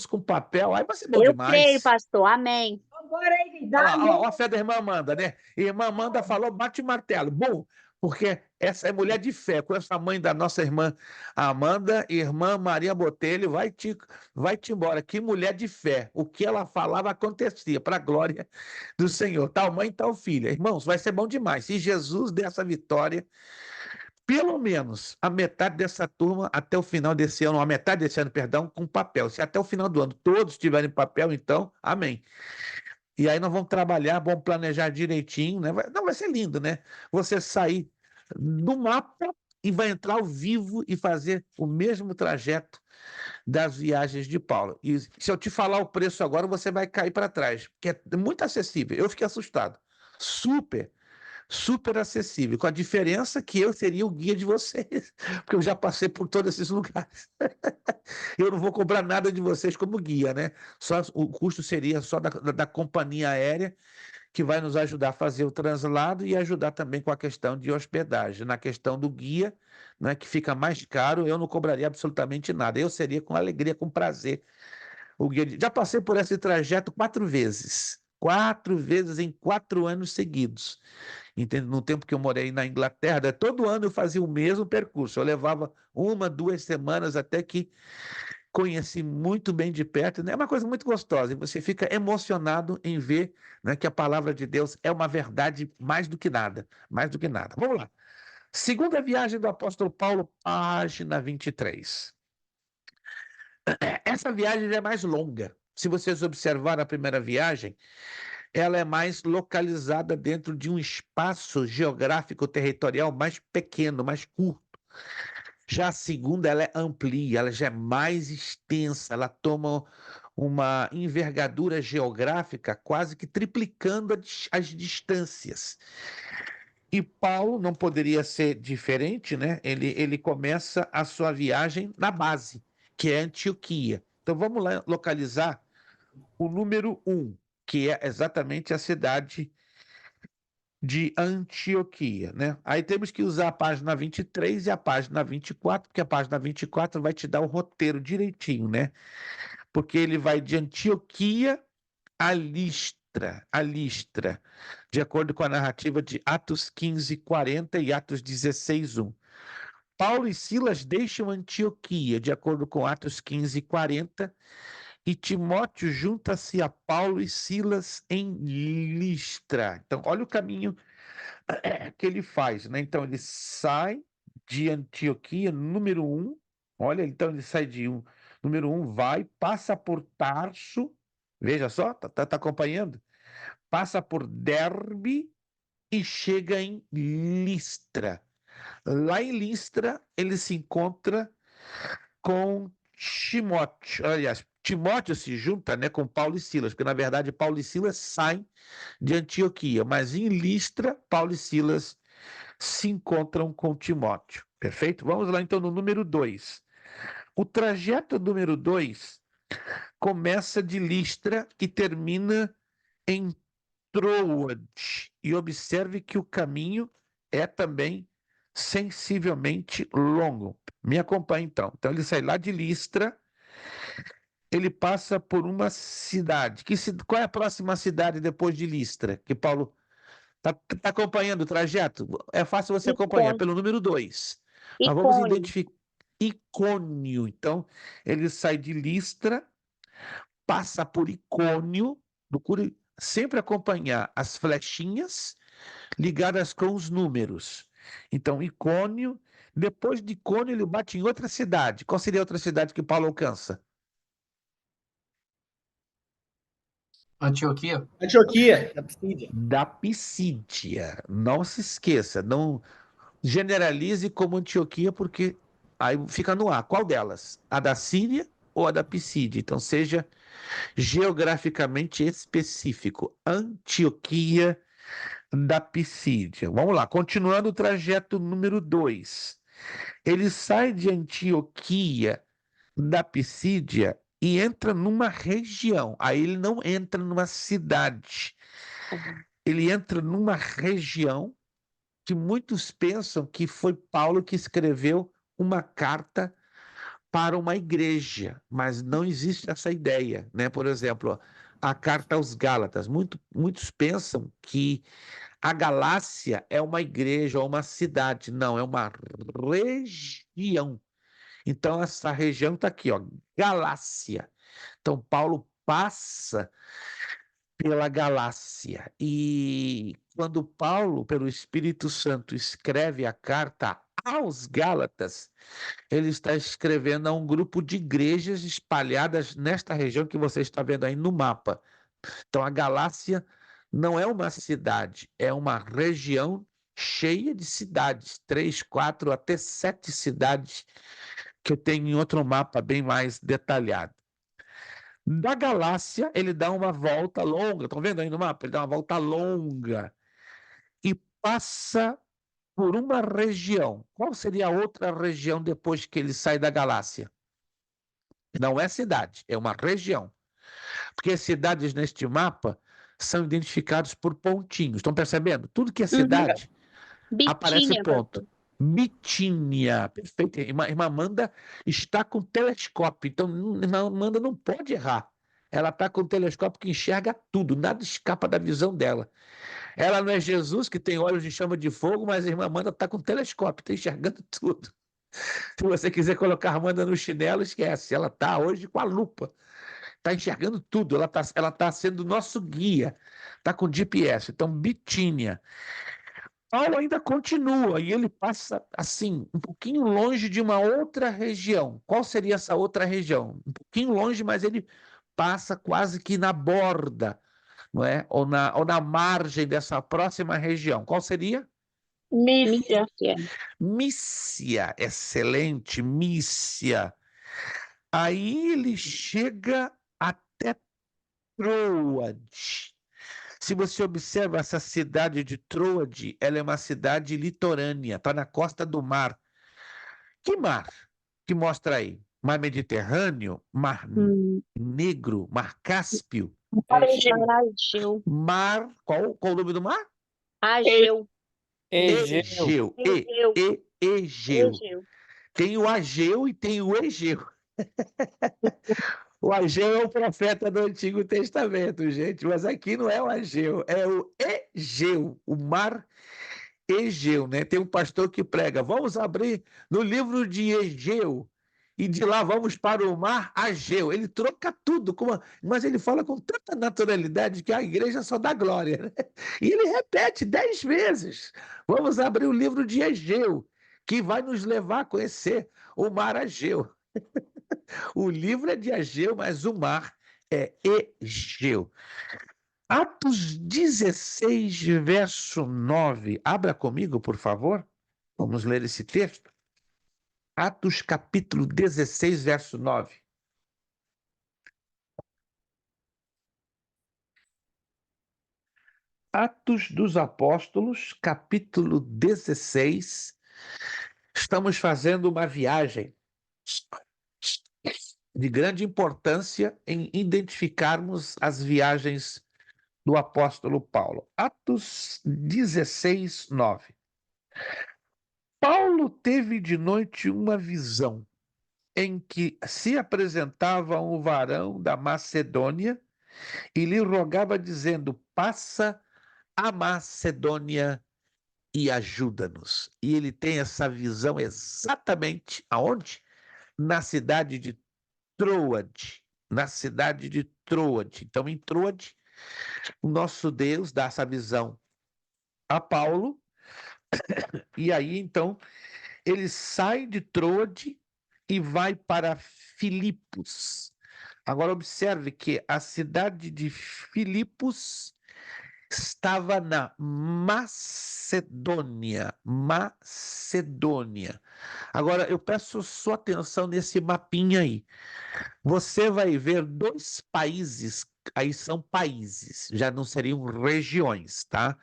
com papel, aí vai ser bom Eu creio, demais. pastor. Amém. Olha lá, a fé da irmã Amanda, né? Irmã Amanda falou, bate o martelo. Bom, porque essa é mulher de fé. Com essa mãe da nossa irmã Amanda, irmã Maria Botelho, vai-te embora. Que mulher de fé. O que ela falava acontecia, para a glória do Senhor. Tal mãe, tal filha. Irmãos, vai ser bom demais. Se Jesus der essa vitória, pelo menos a metade dessa turma até o final desse ano, a metade desse ano, perdão, com papel. Se até o final do ano todos tiverem papel, então, amém. E aí nós vamos trabalhar, vamos planejar direitinho, né? Vai ser lindo, né? Você sair do mapa e vai entrar ao vivo e fazer o mesmo trajeto das viagens de Paulo. E se eu te falar o preço agora, você vai cair para trás, porque é muito acessível. Eu fiquei assustado. Super acessível, com a diferença que eu seria o guia de vocês, porque eu já passei por todos esses lugares. Eu não vou cobrar nada de vocês como guia, né? Só o custo seria só da companhia aérea, que vai nos ajudar a fazer o translado e ajudar também com a questão de hospedagem. Na questão do guia, né, que fica mais caro, eu não cobraria absolutamente nada. Eu seria com alegria, com prazer, o guia. Já passei por esse trajeto 4 vezes. 4 vezes em 4 anos seguidos. entende? No tempo que eu morei na Inglaterra, todo ano eu fazia o mesmo percurso. Eu levava 1, 2 semanas até que conheci muito bem de perto, né? É uma coisa muito gostosa, e você fica emocionado em ver, né, que a palavra de Deus é uma verdade mais do que nada, mais do que nada. Vamos lá. Segunda viagem do apóstolo Paulo, página 23. Essa viagem é mais longa. Se vocês observarem a primeira viagem, ela é mais localizada dentro de um espaço geográfico territorial mais pequeno, mais curto. Já a segunda, ela é amplia, ela já é mais extensa, ela toma uma envergadura geográfica quase que triplicando as distâncias. E Paulo não poderia ser diferente, né? Ele começa a sua viagem na base, que é Antioquia. Então vamos lá localizar o número 1, que é exatamente a cidade de Antioquia, né? Aí temos que usar a página 23 e a página 24, porque a página 24 vai te dar o roteiro direitinho, né? Porque ele vai de Antioquia a Listra, de acordo com a narrativa de Atos 15:40 e Atos 16:1. Paulo e Silas deixam Antioquia, de acordo com Atos 15:40, e Timóteo junta-se a Paulo e Silas em Listra. Então, olha o caminho que ele faz, né? Então, ele sai de Antioquia, número 1. Olha, então ele sai de número 1, vai, passa por Tarso. Veja só, tá acompanhando? Passa por Derbe e chega em Listra. Lá em Listra, ele se encontra com Timóteo. Aliás, Timóteo se junta, né, com Paulo e Silas, porque na verdade Paulo e Silas saem de Antioquia, mas em Listra, Paulo e Silas se encontram com Timóteo. Perfeito? Vamos lá então no número 2. O trajeto número 2 começa de Listra e termina em Troade. E observe que o caminho é também sensivelmente longo. Me acompanhe então. Então ele sai lá de Listra, ele passa por uma cidade. Qual é a próxima cidade depois de Listra? Que Paulo está acompanhando o trajeto? É fácil você acompanhar pelo número 2. Nós vamos Icônio. identificar Icônio. Então, ele sai de Listra, passa por Icônio, procure sempre acompanhar as flechinhas ligadas com os números. Então, Icônio, depois de Icônio, ele bate em outra cidade. Qual seria a outra cidade que Paulo alcança? Antioquia? Antioquia, da Psídia. Da Pisídia. Não se esqueça, não generalize como Antioquia, porque aí fica no ar. Qual delas? A da Síria ou a da Pisídia? Então, seja geograficamente específico. Antioquia da Pisídia. Vamos lá, continuando o trajeto número 2. Ele sai de Antioquia da Pisídia e entra numa região. Aí ele não entra numa cidade. Ele entra numa região que muitos pensam que foi Paulo que escreveu uma carta para uma igreja, mas não existe essa ideia, né? Por exemplo, a carta aos Gálatas. Muitos pensam que a Galácia é uma igreja ou uma cidade. Não, é uma região. Então, essa região está aqui, ó, Galácia. Então, Paulo passa pela Galácia. E quando Paulo, pelo Espírito Santo, escreve a carta aos Gálatas, ele está escrevendo a um grupo de igrejas espalhadas nesta região que você está vendo aí no mapa. Então, a Galácia não é uma cidade, é uma região cheia de cidades, 3, 4, até 7 cidades que eu tenho em outro mapa bem mais detalhado. Da Galácia, ele dá uma volta longa, estão vendo aí no mapa? Ele dá uma volta longa e passa por uma região. Qual seria a outra região depois que ele sai da Galácia? Não é cidade, é uma região. Porque as cidades neste mapa são identificadas por pontinhos. Estão percebendo? Tudo que é cidade, aparece Bitinha, ponto. pastor. Bitínia, perfeito. Irmã Amanda está com telescópio, então irmã Amanda não pode errar. Ela está com um telescópio que enxerga tudo, nada escapa da visão dela. Ela não é Jesus, que tem olhos de chama de fogo, mas a irmã Amanda está com um telescópio, está enxergando tudo. Se você quiser colocar a Amanda no chinelo, esquece. Ela está hoje com a lupa. Está enxergando tudo. Ela tá sendo nosso guia. Está com GPS. Então, Bitínia. Paulo ainda continua e ele passa, assim, um pouquinho longe de uma outra região. Qual seria essa outra região? Um pouquinho longe, mas ele passa quase que na borda, não é? Ou na margem dessa próxima região. Qual seria? Mícia. Mícia, excelente, Mícia. Aí ele chega até Troade. Se você observa essa cidade de Troade, ela é uma cidade litorânea, está na costa do mar. Que mar que mostra aí? Mar Mediterrâneo, Mar Negro, Mar Cáspio, Ageu. Mar... Qual o nome do mar? Ageu. Egeu. Egeu. Egeu. Egeu. Tem o Ageu e tem o Egeu. O Ageu é o profeta do Antigo Testamento, gente, mas aqui não é o Ageu, é o Egeu, o mar Egeu, né? Tem um pastor que prega, vamos abrir no livro de Egeu, e de lá vamos para o mar Ageu. Ele troca tudo, mas ele fala com tanta naturalidade que a igreja só dá glória, né? E ele repete 10 vezes, vamos abrir o livro de Egeu, que vai nos levar a conhecer o mar Ageu. O livro é de Ageu, mas o mar é Egeu. Atos 16, verso 9. Abra comigo, por favor. Vamos ler esse texto. Atos capítulo 16, verso 9. Atos dos Apóstolos, capítulo 16. Estamos fazendo uma viagem de grande importância em identificarmos as viagens do apóstolo Paulo. Atos 16, 9. Paulo teve de noite uma visão em que se apresentava um varão da Macedônia e lhe rogava dizendo, passa a Macedônia e ajuda-nos. E ele tem essa visão exatamente aonde? Na cidade de Troade. Na cidade de Troade. Então, em Troade, o nosso Deus dá essa visão a Paulo, e aí, então, ele sai de Troade e vai para Filipos. Agora, observe que a cidade de Filipos estava na Macedônia. Macedônia. Agora, eu peço sua atenção nesse mapinha aí. Você vai ver 2 países, aí são países, já não seriam regiões, tá?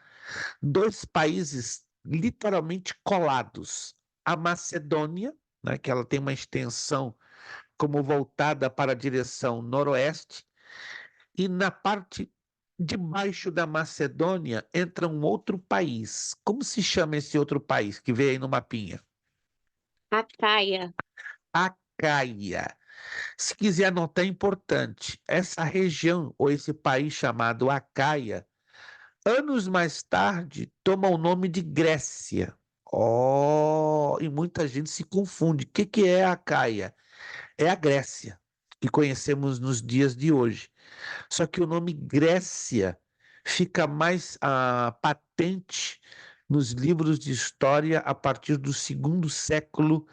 2 países literalmente colados. A Macedônia, né, que ela tem uma extensão como voltada para a direção noroeste, e na parte de baixo da Macedônia entra um outro país. Como se chama esse outro país que vê aí no mapinha? Acaia. Acaia. Se quiser anotar, é importante. Essa região, ou esse país chamado Acaia, anos mais tarde, toma o nome de Grécia. E muita gente se confunde. O que é a Acaia? É a Grécia, que conhecemos nos dias de hoje. Só que o nome Grécia fica mais patente nos livros de história a partir do 2º século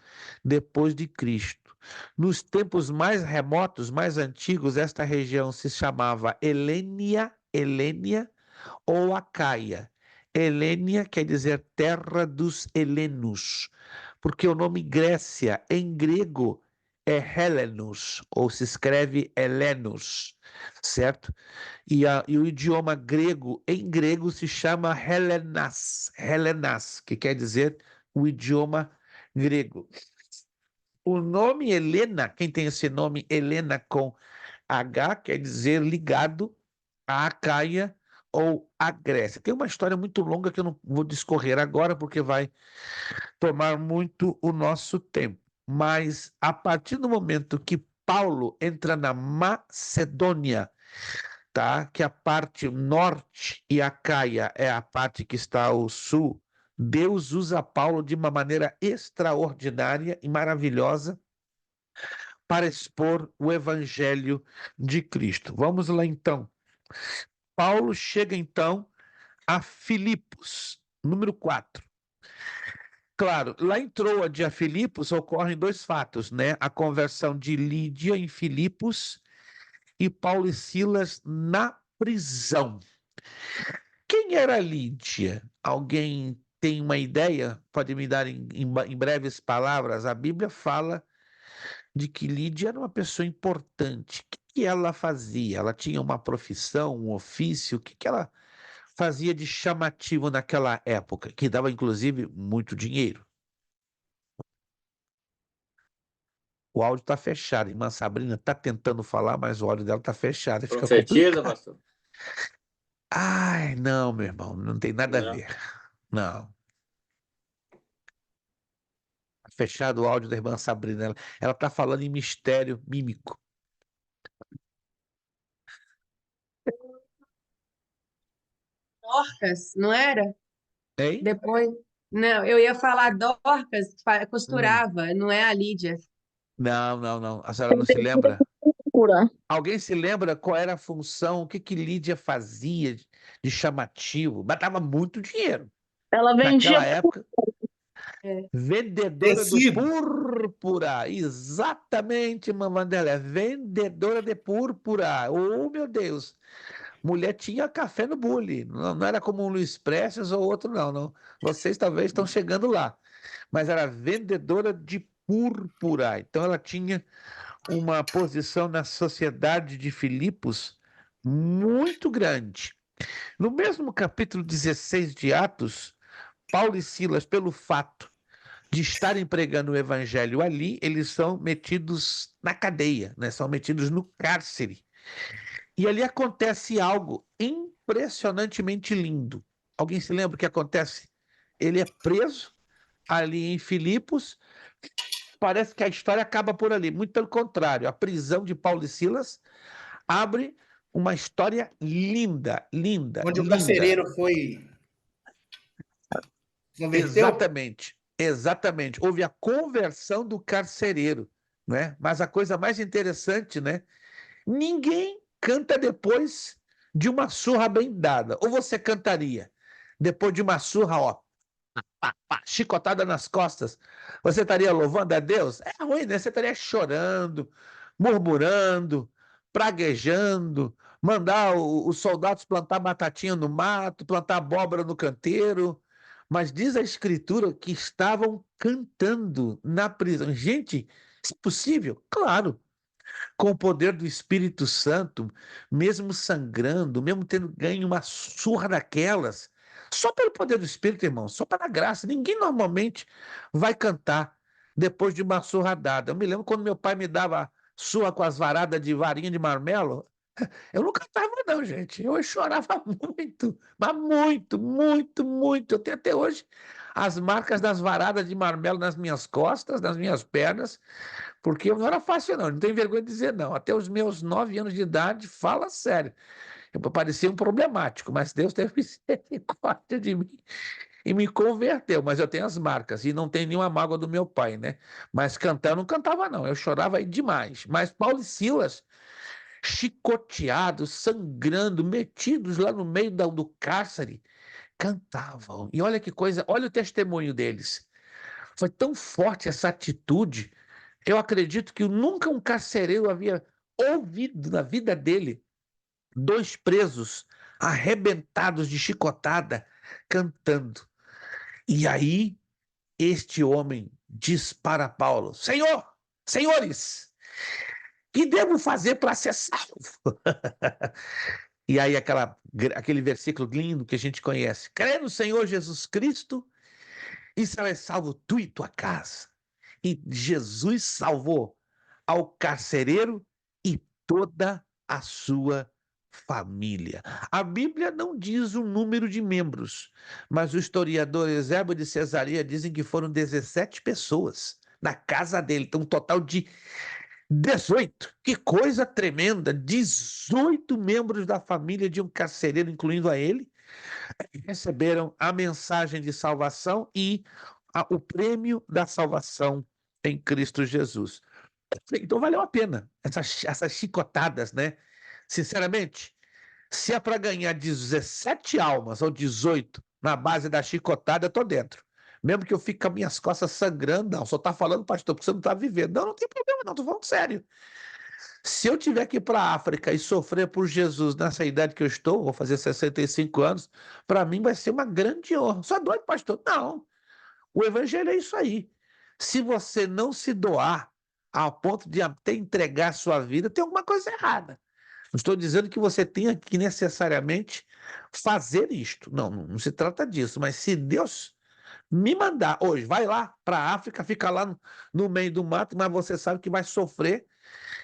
depois de Cristo. Nos tempos mais remotos, mais antigos, esta região se chamava Helênia ou Acaia. Helênia quer dizer terra dos helenos, porque o nome Grécia em grego é Hellenos, ou se escreve Helenos, certo? E o idioma grego, em grego, se chama Helenas, que quer dizer o idioma grego. O nome Helena, quem tem esse nome Helena com H, quer dizer ligado a Acaia ou a Grécia. Tem uma história muito longa que eu não vou discorrer agora, porque vai tomar muito o nosso tempo. Mas a partir do momento que Paulo entra na Macedônia, tá? Que a parte norte e Acaia é a parte que está ao sul. Deus usa Paulo de uma maneira extraordinária e maravilhosa para expor o evangelho de Cristo. Vamos lá então. Paulo chega então a Filipos, número 4. Claro, lá em Troade, a Filipos, ocorrem dois fatos, né? A conversão de Lídia em Filipos e Paulo e Silas na prisão. Quem era Lídia? Alguém tem uma ideia? Pode me dar em breves palavras? A Bíblia fala de que Lídia era uma pessoa importante. O que ela fazia? Ela tinha uma profissão, um ofício? O que ela fazia de chamativo naquela época? Que dava, inclusive, muito dinheiro. O áudio está fechado. Irmã Sabrina está tentando falar, mas o áudio dela está fechado. Fica Profetiza, complicado. pastor? Ai, não, meu irmão, não tem nada a Não. ver. Não. Tá fechado o áudio da irmã Sabrina. Ela está falando em mistério mímico. Dorcas, não era? Hein? Depois. Não, eu ia falar Dorcas, costurava, não é a Lídia. Não. A senhora não se lembra? Alguém se lembra qual era a função, o que Lídia fazia de chamativo? Mas dava muito dinheiro. Ela vendia Naquela época, É. vendedora Tecido. de púrpura. Exatamente, mamãe dela. Vendedora de púrpura. Oh, meu Deus. Mulher tinha café no bule. Não era como um Luiz Prestes ou outro, não. Vocês talvez estão chegando lá. Mas era vendedora de púrpura. Então ela tinha uma posição na sociedade de Filipos muito grande. No mesmo capítulo 16 de Atos, Paulo e Silas, pelo fato de estarem pregando o evangelho ali, eles são metidos na cadeia, né? São metidos no cárcere. E ali acontece algo impressionantemente lindo. Alguém se lembra o que acontece? Ele é preso ali em Filipos. Parece que a história acaba por ali. Muito pelo contrário, a prisão de Paulo e Silas abre uma história linda. Onde o carcereiro foi. Converteu? Exatamente. Houve a conversão do carcereiro, né? Mas a coisa mais interessante, né? Ninguém canta depois de uma surra bem dada. Ou você cantaria depois de uma surra, ó, chicotada nas costas? Você estaria louvando a Deus? É ruim, né? Você estaria chorando, murmurando, praguejando, mandar os soldados plantar batatinha no mato, plantar abóbora no canteiro. Mas diz a Escritura que estavam cantando na prisão. Gente, isso é possível? Claro. Com o poder do Espírito Santo, mesmo sangrando, mesmo tendo ganho uma surra daquelas, só pelo poder do Espírito, irmão, só pela graça. Ninguém normalmente vai cantar depois de uma surra dada. Eu me lembro quando meu pai me dava surra com as varadas de varinha de marmelo, eu não cantava não, gente. Eu chorava muito, mas muito. Eu tenho até hoje as marcas das varadas de marmelo nas minhas costas, nas minhas pernas, porque não era fácil não tenho vergonha de dizer não. Até os meus 9 anos de idade, fala sério, eu parecia um problemático, mas Deus teve misericórdia de mim e me converteu, mas eu tenho as marcas, e não tenho nenhuma mágoa do meu pai, né? Mas cantar eu não cantava não, eu chorava aí demais. Mas Paulo e Silas, chicoteados, sangrando, metidos lá no meio do cárcere, cantavam. E olha que coisa, olha o testemunho deles. Foi tão forte essa atitude, eu acredito que nunca um carcereiro havia ouvido na vida dele 2 presos arrebentados de chicotada cantando. E aí este homem diz para Paulo: senhores, que devo fazer para ser salvo? E aí aquele versículo lindo que a gente conhece: crê no Senhor Jesus Cristo e serás salvo tu e tua casa. E Jesus salvou ao carcereiro e toda a sua família. A Bíblia não diz o número de membros, mas o historiador Eusébio de Cesareia dizem que foram 17 pessoas na casa dele. Então, um total de 18, que coisa tremenda, 18 membros da família de um carcereiro, incluindo a ele, receberam a mensagem de salvação e o prêmio da salvação em Cristo Jesus. Então valeu a pena essas chicotadas, né? Sinceramente, se é para ganhar 17 almas ou 18 na base da chicotada, eu tô dentro. Mesmo que eu fique com as minhas costas sangrando, não, só tá falando, pastor, porque você não tá vivendo. Não, não tem problema não, tô falando sério. Se eu tiver que ir para a África e sofrer por Jesus nessa idade que eu estou, vou fazer 65 anos, para mim vai ser uma grande honra. Só doido, pastor? Não. O evangelho é isso aí. Se você não se doar ao ponto de até entregar a sua vida, tem alguma coisa errada. Não estou dizendo que você tenha que necessariamente fazer isto. Não, não se trata disso. Mas se Deus me mandar hoje, vai lá para a África, fica lá no meio do mato, mas você sabe que vai sofrer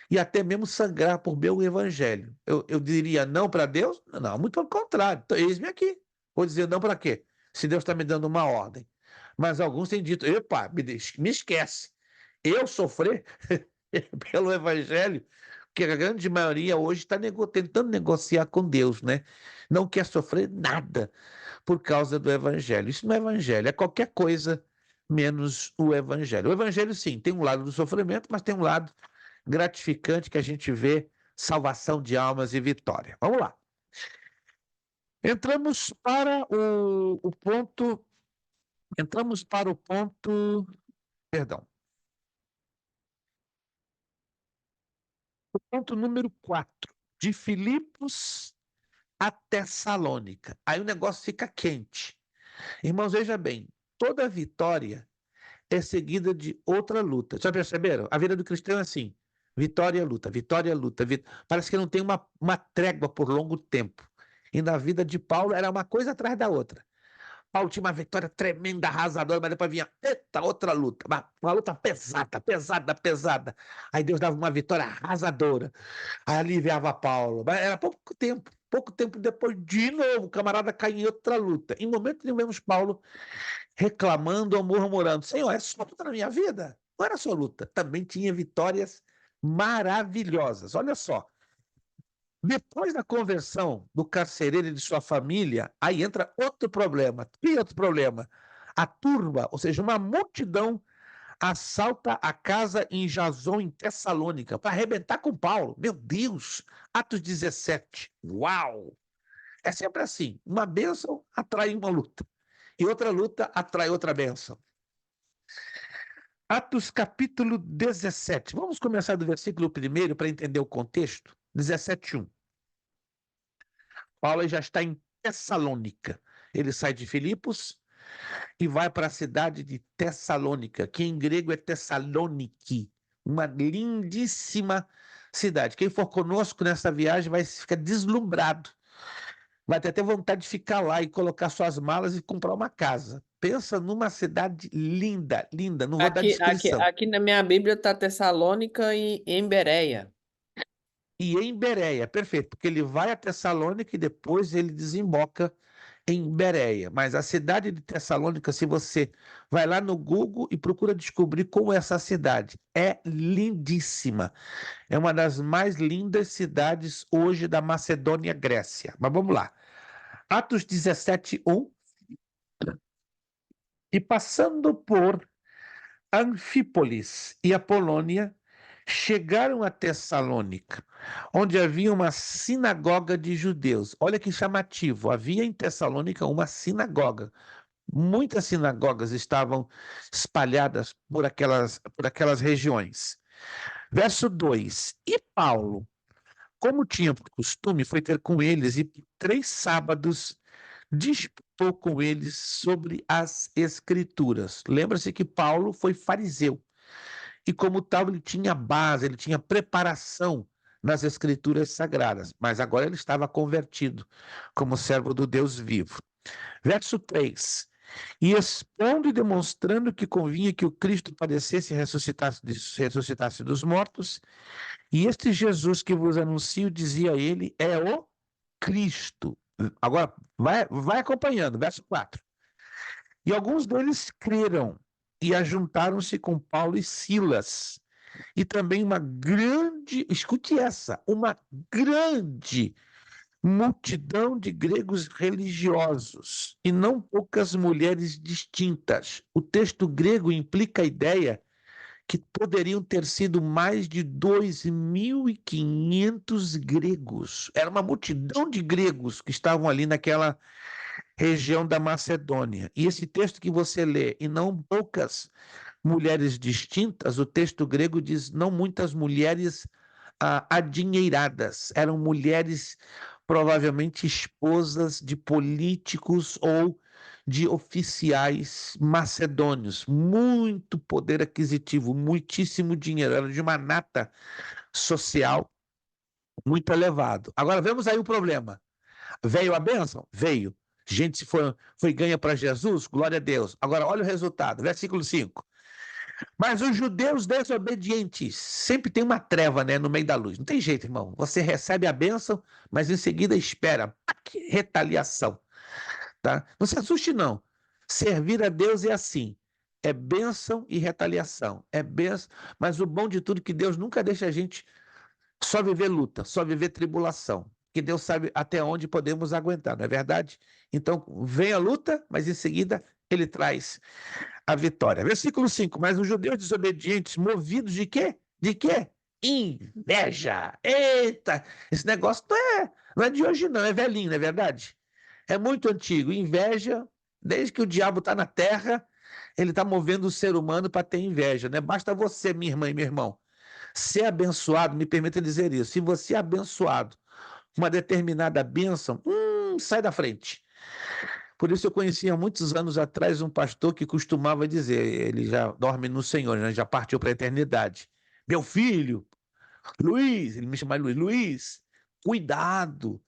e até mesmo sangrar por meu evangelho. Eu diria não para Deus? Não, muito pelo contrário. Então, eis-me aqui. Vou dizer não para quê? Se Deus está me dando uma ordem. Mas alguns têm dito, epa, me esquece. Eu sofrer pelo evangelho, porque a grande maioria hoje está tentando negociar com Deus, né? Não quer sofrer nada por causa do evangelho. Isso não é evangelho, é qualquer coisa menos o evangelho. O evangelho, sim, tem um lado do sofrimento, mas tem um lado gratificante que a gente vê salvação de almas e vitória. Vamos lá. Entramos para o ponto. Perdão. O ponto número 4. De Filipos a Tessalônica. Aí o negócio fica quente. Irmãos, veja bem, toda vitória é seguida de outra luta. Já perceberam? A vida do cristão é assim: vitória, luta, vitória, luta. Parece que não tem uma trégua por longo tempo. E na vida de Paulo era uma coisa atrás da outra. Paulo tinha uma vitória tremenda, arrasadora, mas depois vinha outra luta, uma luta pesada, pesada, pesada. Aí Deus dava uma vitória arrasadora. Aí aliviava Paulo. Mas era pouco tempo depois, de novo, o camarada cai em outra luta. Em momento nenhum vemos Paulo reclamando ou murmurando: Senhor, é só luta na minha vida? Não era só luta, também tinha vitórias maravilhosas. Olha só, depois da conversão do carcereiro e de sua família, aí entra outro problema. Que outro problema? A turba, ou seja, uma multidão, assalta a casa em Jason, em Tessalônica, para arrebentar com Paulo. Meu Deus! Atos 17. Uau! É sempre assim. Uma bênção atrai uma luta. E outra luta atrai outra bênção. Atos capítulo 17. Vamos começar do versículo 1 para entender o contexto. 17:1. Paulo já está em Tessalônica. Ele sai de Filipos e vai para a cidade de Tessalônica, que em grego é Tessaloniki, uma lindíssima cidade. Quem for conosco nessa viagem vai ficar deslumbrado. Vai ter até vontade de ficar lá e colocar suas malas e comprar uma casa. Pensa numa cidade linda, linda. Não vou dar descrição. Aqui na minha Bíblia está Tessalônica e em Bereia. E em Bereia, perfeito, porque ele vai a Tessalônica e depois ele desemboca em Bereia. Mas a cidade de Tessalônica, se você vai lá no Google e procura descobrir como é essa cidade, é lindíssima. É uma das mais lindas cidades hoje da Macedônia, Grécia. Mas vamos lá. Atos 17:1. E passando por Anfípolis e Apolônia, chegaram a Tessalônica, onde havia uma sinagoga de judeus. Olha que chamativo, havia em Tessalônica uma sinagoga. Muitas sinagogas estavam espalhadas por aquelas regiões. Verso 2. E Paulo, como tinha por costume, foi ter com eles e por 3 sábados disputou com eles sobre as Escrituras. Lembra-se que Paulo foi fariseu. E como tal, ele tinha base, ele tinha preparação nas Escrituras Sagradas. Mas agora ele estava convertido como servo do Deus vivo. Verso 3. E expondo e demonstrando que convinha que o Cristo padecesse e ressuscitasse dos mortos, e este Jesus que vos anuncio, dizia ele, é o Cristo. Agora, vai acompanhando, verso 4. E alguns deles creram e ajuntaram-se com Paulo e Silas, e também escute essa, uma grande multidão de gregos religiosos e não poucas mulheres distintas. O texto grego implica a ideia que poderiam ter sido mais de 2.500 gregos. Era uma multidão de gregos que estavam ali naquela região da Macedônia. E esse texto que você lê, e não poucas mulheres distintas, o texto grego diz não muitas mulheres adinheiradas, eram mulheres provavelmente esposas de políticos ou de oficiais macedônios, muito poder aquisitivo, muitíssimo dinheiro, era de uma nata social muito elevado. Agora vemos aí o problema. Veio a bênção? Veio. Gente foi ganha para Jesus? Glória a Deus. Agora olha o resultado, versículo 5. Mas os judeus desobedientes, sempre tem uma treva, né, no meio da luz. Não tem jeito, irmão. Você recebe a bênção, mas em seguida espera. Que retaliação, tá? Não se assuste, não. Servir a Deus é assim. É bênção e retaliação. É bênção, mas o bom de tudo é que Deus nunca deixa a gente só viver luta, só viver tribulação. Que Deus sabe até onde podemos aguentar, não é verdade? Então, vem a luta, mas em seguida ele traz a vitória. Versículo 5. Mas os judeus desobedientes, movidos de quê? De quê? Inveja. Eita, esse negócio não é de hoje não, é velhinho, não é verdade? É muito antigo. Inveja, desde que o diabo está na terra, ele está movendo o ser humano para ter inveja, né? Basta você, minha irmã e meu irmão, ser abençoado, me permita dizer isso, se você é abençoado uma determinada bênção, sai da frente. Por isso eu conhecia há muitos anos atrás um pastor que costumava dizer, ele já dorme no Senhor, né? Já partiu para a eternidade. Meu filho, Luiz, ele me chamava Luiz, Luiz, cuidado,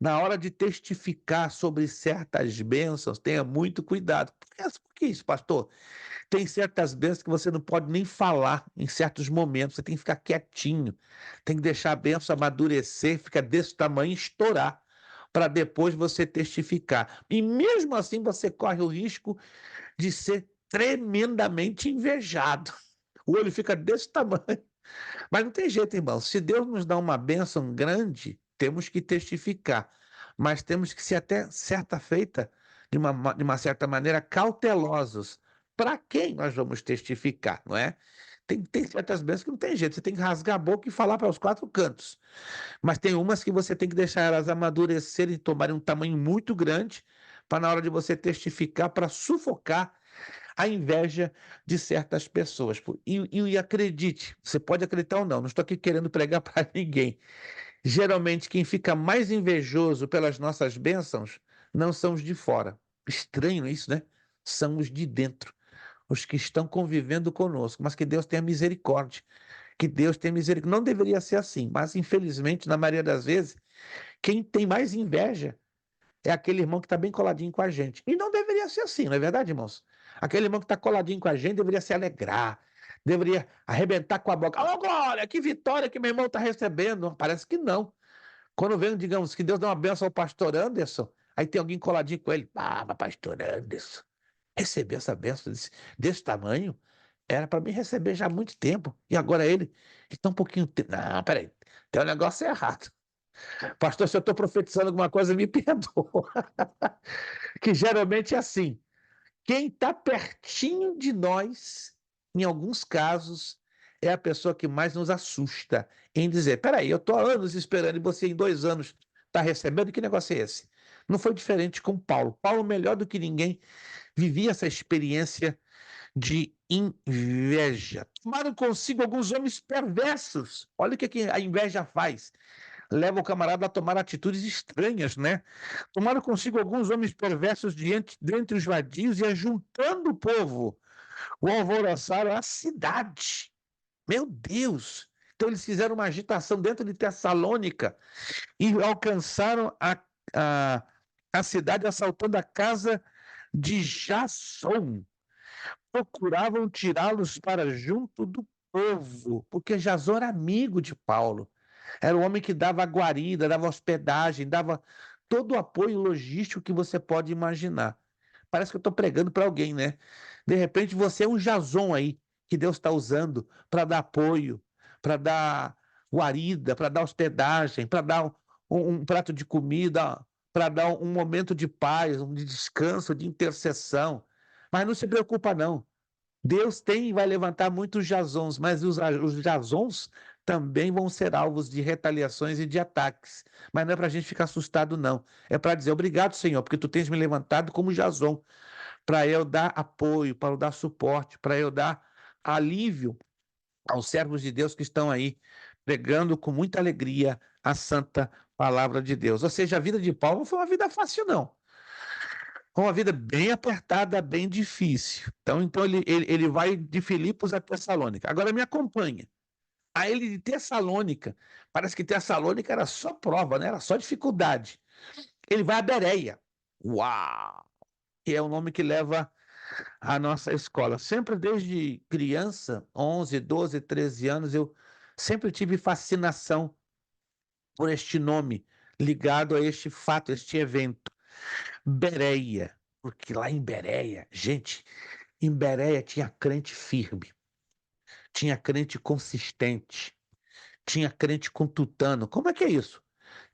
na hora de testificar sobre certas bênçãos, tenha muito cuidado. Por que isso, pastor? Tem certas bênçãos que você não pode nem falar em certos momentos, você tem que ficar quietinho, tem que deixar a bênção amadurecer, fica desse tamanho e estourar, para depois você testificar. E mesmo assim você corre o risco de ser tremendamente invejado. O olho fica desse tamanho. Mas não tem jeito, irmão. Se Deus nos dá uma bênção grande, temos que testificar. Mas temos que ser até certa feita, de uma certa maneira, cautelosos. Para quem nós vamos testificar, não é? Tem certas bênçãos que não tem jeito. Você tem que rasgar a boca e falar para os quatro cantos. Mas tem umas que você tem que deixar elas amadurecerem e tomarem um tamanho muito grande para na hora de você testificar, para sufocar a inveja de certas pessoas. E acredite, você pode acreditar ou não estou aqui querendo pregar para ninguém. Geralmente, quem fica mais invejoso pelas nossas bênçãos não são os de fora. Estranho isso, né? São os de dentro, os que estão convivendo conosco. Mas que Deus tenha misericórdia. Que Deus tenha misericórdia. Não deveria ser assim, mas infelizmente, na maioria das vezes, quem tem mais inveja é aquele irmão que está bem coladinho com a gente. E não deveria ser assim, não é verdade, irmãos? Aquele irmão que está coladinho com a gente deveria se alegrar, deveria arrebentar com a boca. Ô, glória, que vitória que meu irmão está recebendo. Parece que não. Quando vem, digamos, que Deus dá uma bênção ao pastor Anderson, aí tem alguém coladinho com ele. Mas pastor Anderson, receber essa bênção desse tamanho era para mim receber já há muito tempo. E agora ele está um pouquinho... Não, peraí, tem um negócio errado. Pastor, se eu estou profetizando alguma coisa, me perdoa. Que geralmente é assim. Quem está pertinho de nós, em alguns casos, é a pessoa que mais nos assusta em dizer, peraí, eu estou há anos esperando e você em 2 anos está recebendo, que negócio é esse? Não foi diferente com Paulo. Paulo, melhor do que ninguém, vivia essa experiência de inveja. Tomaram consigo alguns homens perversos. Olha o que a inveja faz. Leva o camarada a tomar atitudes estranhas, né? Tomaram consigo alguns homens perversos dentre os vadios e, ajuntando o povo, o alvoroçaram a cidade. Meu Deus! Então eles fizeram uma agitação dentro de Tessalônica e alcançaram a cidade, assaltando a casa de Jasson. Procuravam tirá-los para junto do povo, porque Jasson era amigo de Paulo. Era o homem que dava guarida, dava hospedagem, dava todo o apoio logístico que você pode imaginar. Parece que eu estou pregando para alguém, né? De repente você é um Jason aí, que Deus está usando para dar apoio, para dar guarida, para dar hospedagem, para dar um prato de comida, para dar um momento de paz, de descanso, de intercessão. Mas não se preocupa, não. Deus tem e vai levantar muitos Jasons, mas os Jasons também vão ser alvos de retaliações e de ataques. Mas não é para a gente ficar assustado, não. É para dizer, obrigado, Senhor, porque tu tens me levantado como Jason, para eu dar apoio, para eu dar suporte, para eu dar alívio aos servos de Deus que estão aí, pregando com muita alegria a santa palavra de Deus. Ou seja, a vida de Paulo não foi uma vida fácil, não. Foi uma vida bem apertada, bem difícil. Então ele vai de Filipos a Tessalônica. Agora me acompanha. A ele de Tessalônica, parece que Tessalônica era só prova, né? Era só dificuldade. Ele vai a Bereia. Uau! Que é o nome que leva a nossa escola. Sempre desde criança, 11, 12, 13 anos, eu sempre tive fascinação por este nome, ligado a este fato, este evento. Bereia, porque lá em Bereia, gente, em Bereia tinha crente firme, tinha crente consistente, tinha crente com tutano. Como é que é isso?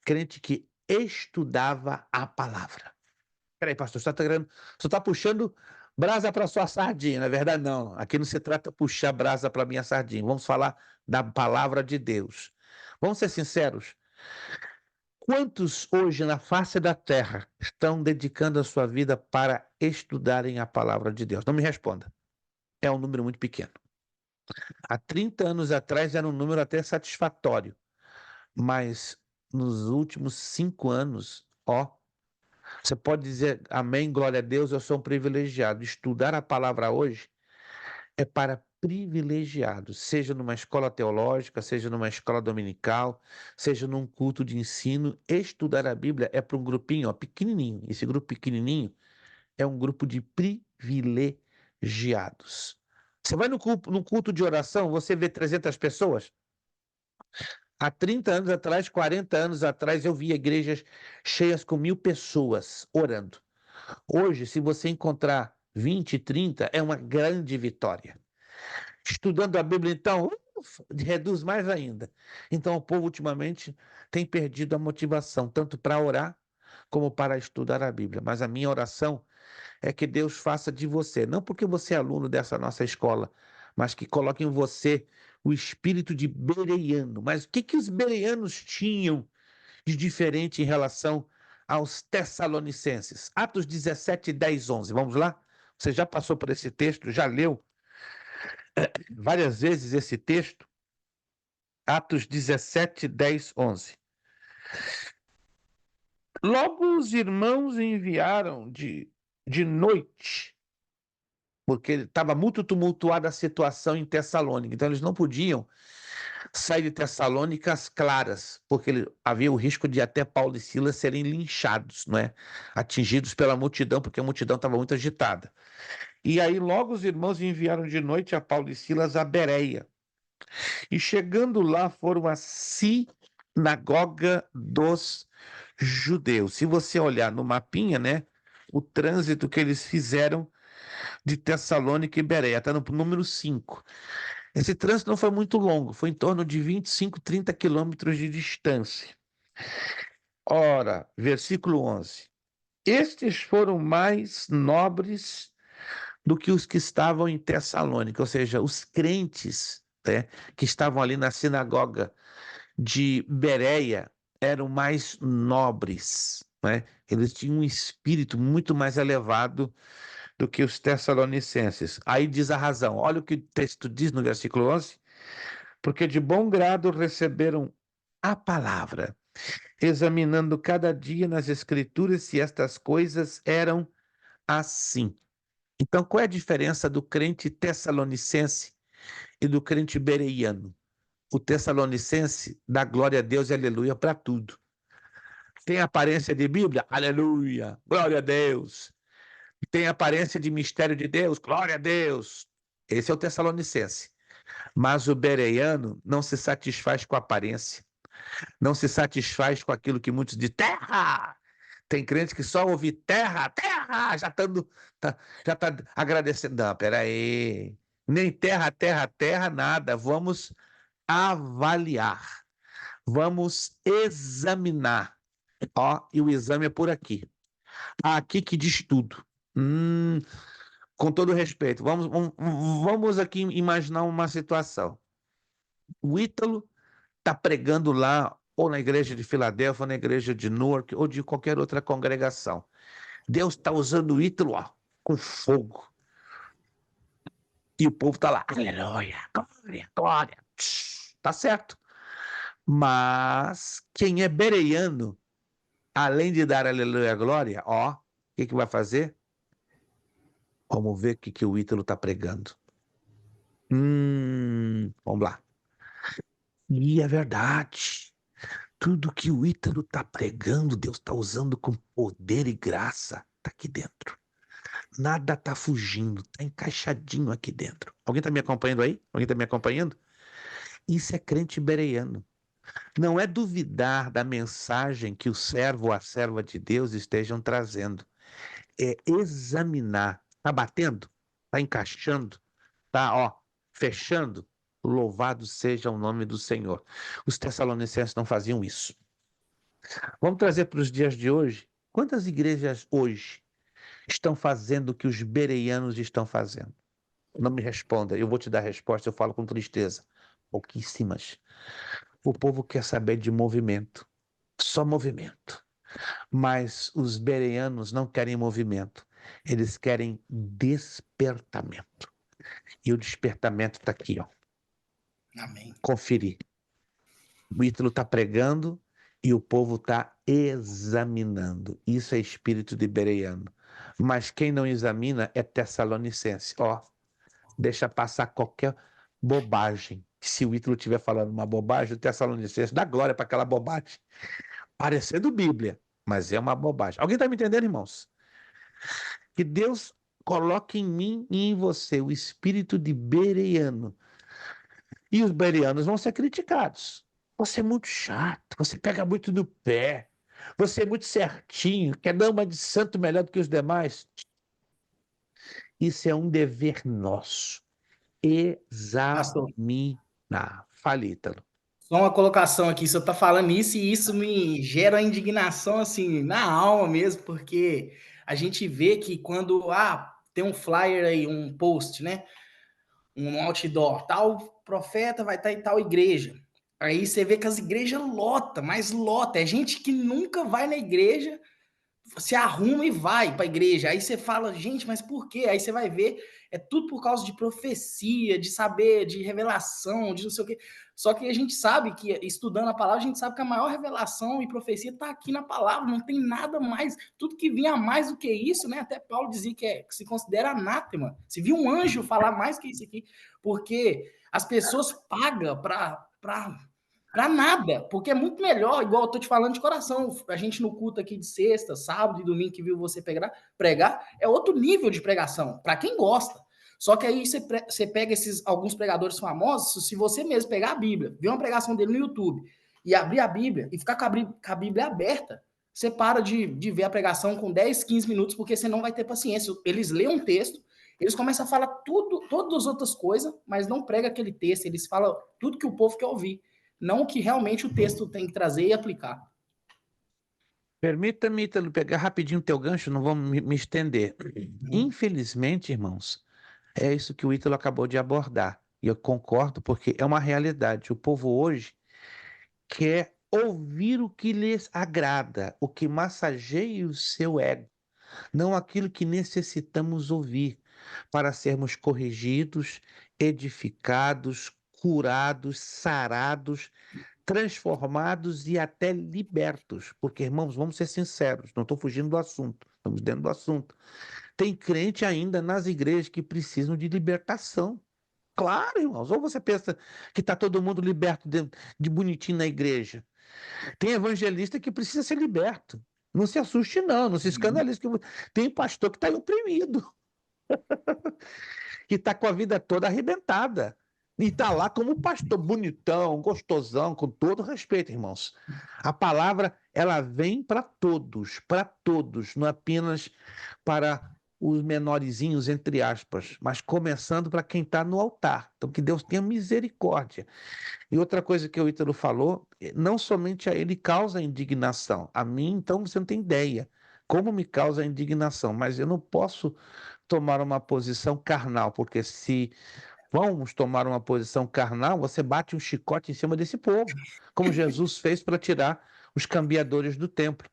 Crente que estudava a palavra. Peraí, pastor, você está puxando brasa para sua sardinha, não é verdade? Não, aqui não se trata de puxar brasa para minha sardinha. Vamos falar da palavra de Deus. Vamos ser sinceros. Quantos hoje na face da terra estão dedicando a sua vida para estudarem a palavra de Deus? Não me responda. É um número muito pequeno. Há 30 anos atrás era um número até satisfatório, mas nos últimos 5 anos, você pode dizer amém, glória a Deus, eu sou um privilegiado. Estudar a palavra hoje é para privilegiados, seja numa escola teológica, seja numa escola dominical, seja num culto de ensino. Estudar a Bíblia é para um grupinho pequenininho. Esse grupo pequenininho é um grupo de privilegiados. Você vai no culto de oração, você vê 300 pessoas? Há 30 anos atrás, 40 anos atrás, eu via igrejas cheias com 1.000 pessoas orando. Hoje, se você encontrar 20, 30, é uma grande vitória. Estudando a Bíblia, então, reduz mais ainda. Então, o povo ultimamente tem perdido a motivação, tanto para orar como para estudar a Bíblia. Mas a minha oração é que Deus faça de você, não porque você é aluno dessa nossa escola, mas que coloque em você o espírito de bereano. Mas o que os bereanos tinham de diferente em relação aos Tessalonicenses? Atos 17, 10, 11. Vamos lá? Você já passou por esse texto, já leu várias vezes esse texto? Atos 17, 10, 11. Logo os irmãos enviaram de noite, porque estava muito tumultuada a situação em Tessalônica, então eles não podiam sair de Tessalônica às claras, porque havia o risco de até Paulo e Silas serem linchados, não é? Atingidos pela multidão, porque a multidão estava muito agitada. E aí logo os irmãos enviaram de noite a Paulo e Silas a Bereia. E chegando lá foram a sinagoga dos judeus. Se você olhar no mapinha, né, o trânsito que eles fizeram de Tessalônica e Bereia, está no número 5. Esse trânsito não foi muito longo, foi em torno de 25, 30 quilômetros de distância. Ora, versículo 11. Estes foram mais nobres do que os que estavam em Tessalônica, ou seja, os crentes, né, que estavam ali na sinagoga de Bereia eram mais nobres, né? Eles tinham um espírito muito mais elevado do que os tessalonicenses. Aí diz a razão, olha o que o texto diz no versículo 11, porque de bom grado receberam a palavra, examinando cada dia nas escrituras se estas coisas eram assim. Então, qual é a diferença do crente tessalonicense e do crente bereiano? O tessalonicense dá glória a Deus e aleluia para tudo. Tem aparência de Bíblia? Aleluia, glória a Deus. Tem aparência de mistério de Deus? Glória a Deus. Esse é o tessalonicense. Mas o bereiano não se satisfaz com a aparência, não se satisfaz com aquilo que muitos dizem, terra! Tem crente que só ouve terra, terra, já está agradecendo. Não, peraí. Nem terra, terra, terra, nada. Vamos avaliar. Vamos examinar. Ó, e o exame é por aqui. Aqui que diz tudo. Com todo respeito, vamos aqui imaginar uma situação. O Ítalo está pregando lá, ou na igreja de Filadélfia, ou na igreja de Newark, ou de qualquer outra congregação. Deus está usando o Ítalo, ó, com fogo. E o povo está lá, aleluia, glória, glória. Tá certo. Mas quem é bereano, além de dar aleluia, glória, ó, o que vai fazer? Vamos ver o que o Ítalo está pregando. Vamos lá. E é verdade. Tudo que o Ítalo está pregando, Deus está usando com poder e graça. Está aqui dentro. Nada está fugindo. Está encaixadinho aqui dentro. Alguém está me acompanhando aí? Alguém está me acompanhando? Isso é crente bereano. Não é duvidar da mensagem que o servo ou a serva de Deus estejam trazendo. É examinar. Está batendo? Está encaixando? Está, ó, fechando? Louvado seja o nome do Senhor. Os tessalonicenses não faziam isso. Vamos trazer para os dias de hoje. Quantas igrejas hoje estão fazendo o que os bereanos estão fazendo? Não me responda, eu vou te dar a resposta, eu falo com tristeza. Pouquíssimas. O povo quer saber de movimento, só movimento. Mas os bereanos não querem movimento, eles querem despertamento. E o despertamento está aqui, ó. Amém. Conferir. O Ítalo está pregando e o povo está examinando. Isso é espírito de bereano. Mas quem não examina é tessalonicense. Ó, deixa passar qualquer bobagem. Se o Ítalo estiver falando uma bobagem, o tessalonicense dá glória para aquela bobagem. Parecendo Bíblia, mas é uma bobagem. Alguém está me entendendo, irmãos? Que Deus coloque em mim e em você o espírito de bereano. E os bereanos vão ser criticados. Você é muito chato, você pega muito no pé, você é muito certinho, quer dar uma de santo melhor do que os demais. Isso é um dever nosso. Examinar. Fale, Ítalo. Só uma colocação aqui, você está falando isso e isso me gera indignação assim na alma mesmo, porque a gente vê que quando tem um flyer aí, um post, né? Um outdoor, tal profeta vai estar em tal igreja. Aí você vê que as igrejas lota, mas lota. É gente que nunca vai na igreja, se arruma e vai para a igreja. Aí você fala, gente, mas por quê? Aí você vai ver, é tudo por causa de profecia, de saber, de revelação, de não sei o quê. Só que a gente sabe que, estudando a palavra, a gente sabe que a maior revelação e profecia está aqui na palavra, não tem nada mais. Tudo que vinha mais do que isso, né? Até Paulo dizia que se considera anátema. Se viu um anjo falar mais que isso aqui, porque as pessoas pagam para nada, porque é muito melhor, igual eu tô te falando de coração, a gente no culto aqui de sexta, sábado e domingo que viu você pregar, é outro nível de pregação, para quem gosta. Só que aí você pega alguns pregadores famosos, se você mesmo pegar a Bíblia, ver uma pregação dele no YouTube e abrir a Bíblia e ficar com a Bíblia aberta, você para de ver a pregação com 10, 15 minutos, porque você não vai ter paciência. Eles lêem um texto, eles começam a falar todas as outras coisas, mas não prega aquele texto, eles falam tudo que o povo quer ouvir, não o que realmente o texto tem que trazer e aplicar. Permita-me, Ítalo, pegar rapidinho o teu gancho, não vou me estender. Infelizmente, irmãos, é isso que o Ítalo acabou de abordar. E eu concordo, porque é uma realidade. O povo hoje quer ouvir o que lhes agrada, o que massageia o seu ego, não aquilo que necessitamos ouvir para sermos corrigidos, edificados, curados, sarados, transformados e até libertos. Porque, irmãos, vamos ser sinceros, não estou fugindo do assunto, estamos dentro do assunto. Tem crente ainda nas igrejas que precisam de libertação. Claro, irmãos, ou você pensa que está todo mundo liberto de bonitinho na igreja. Tem evangelista que precisa ser liberto. Não se assuste, não se escandalize. Tem pastor que está oprimido, que está com a vida toda arrebentada. E está lá como pastor, bonitão, gostosão, com todo respeito, irmãos. A palavra, ela vem para todos, não apenas para os menorzinhos, entre aspas, mas começando para quem está no altar. Então, que Deus tenha misericórdia. E outra coisa que o Ítalo falou, não somente a ele causa indignação, a mim, então, você não tem ideia como me causa indignação, mas eu não posso tomar uma posição carnal, porque se vamos tomar uma posição carnal, você bate um chicote em cima desse povo, como Jesus fez para tirar os cambiadores do templo.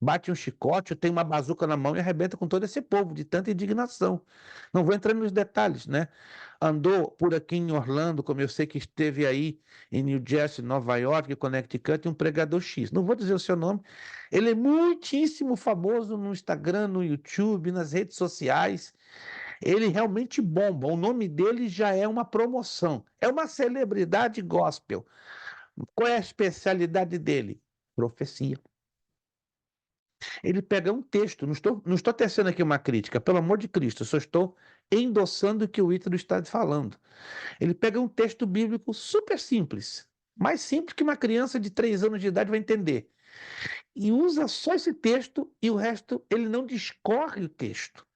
Bate um chicote, tem uma bazuca na mão e arrebenta com todo esse povo, de tanta indignação. Não vou entrar nos detalhes, né? Andou por aqui em Orlando, como eu sei que esteve aí em New Jersey, Nova York, Connecticut, um pregador X. Não vou dizer o seu nome. Ele é muitíssimo famoso no Instagram, no YouTube, nas redes sociais. Ele realmente bomba. O nome dele já é uma promoção. É uma celebridade gospel. Qual é a especialidade dele? Profecia. Ele pega um texto, não estou tecendo aqui uma crítica, pelo amor de Cristo, eu só estou endossando o que o Ítalo está falando. Ele pega um texto bíblico super simples, mais simples que uma criança de 3 anos de idade vai entender, e usa só esse texto e o resto ele não discorre o texto.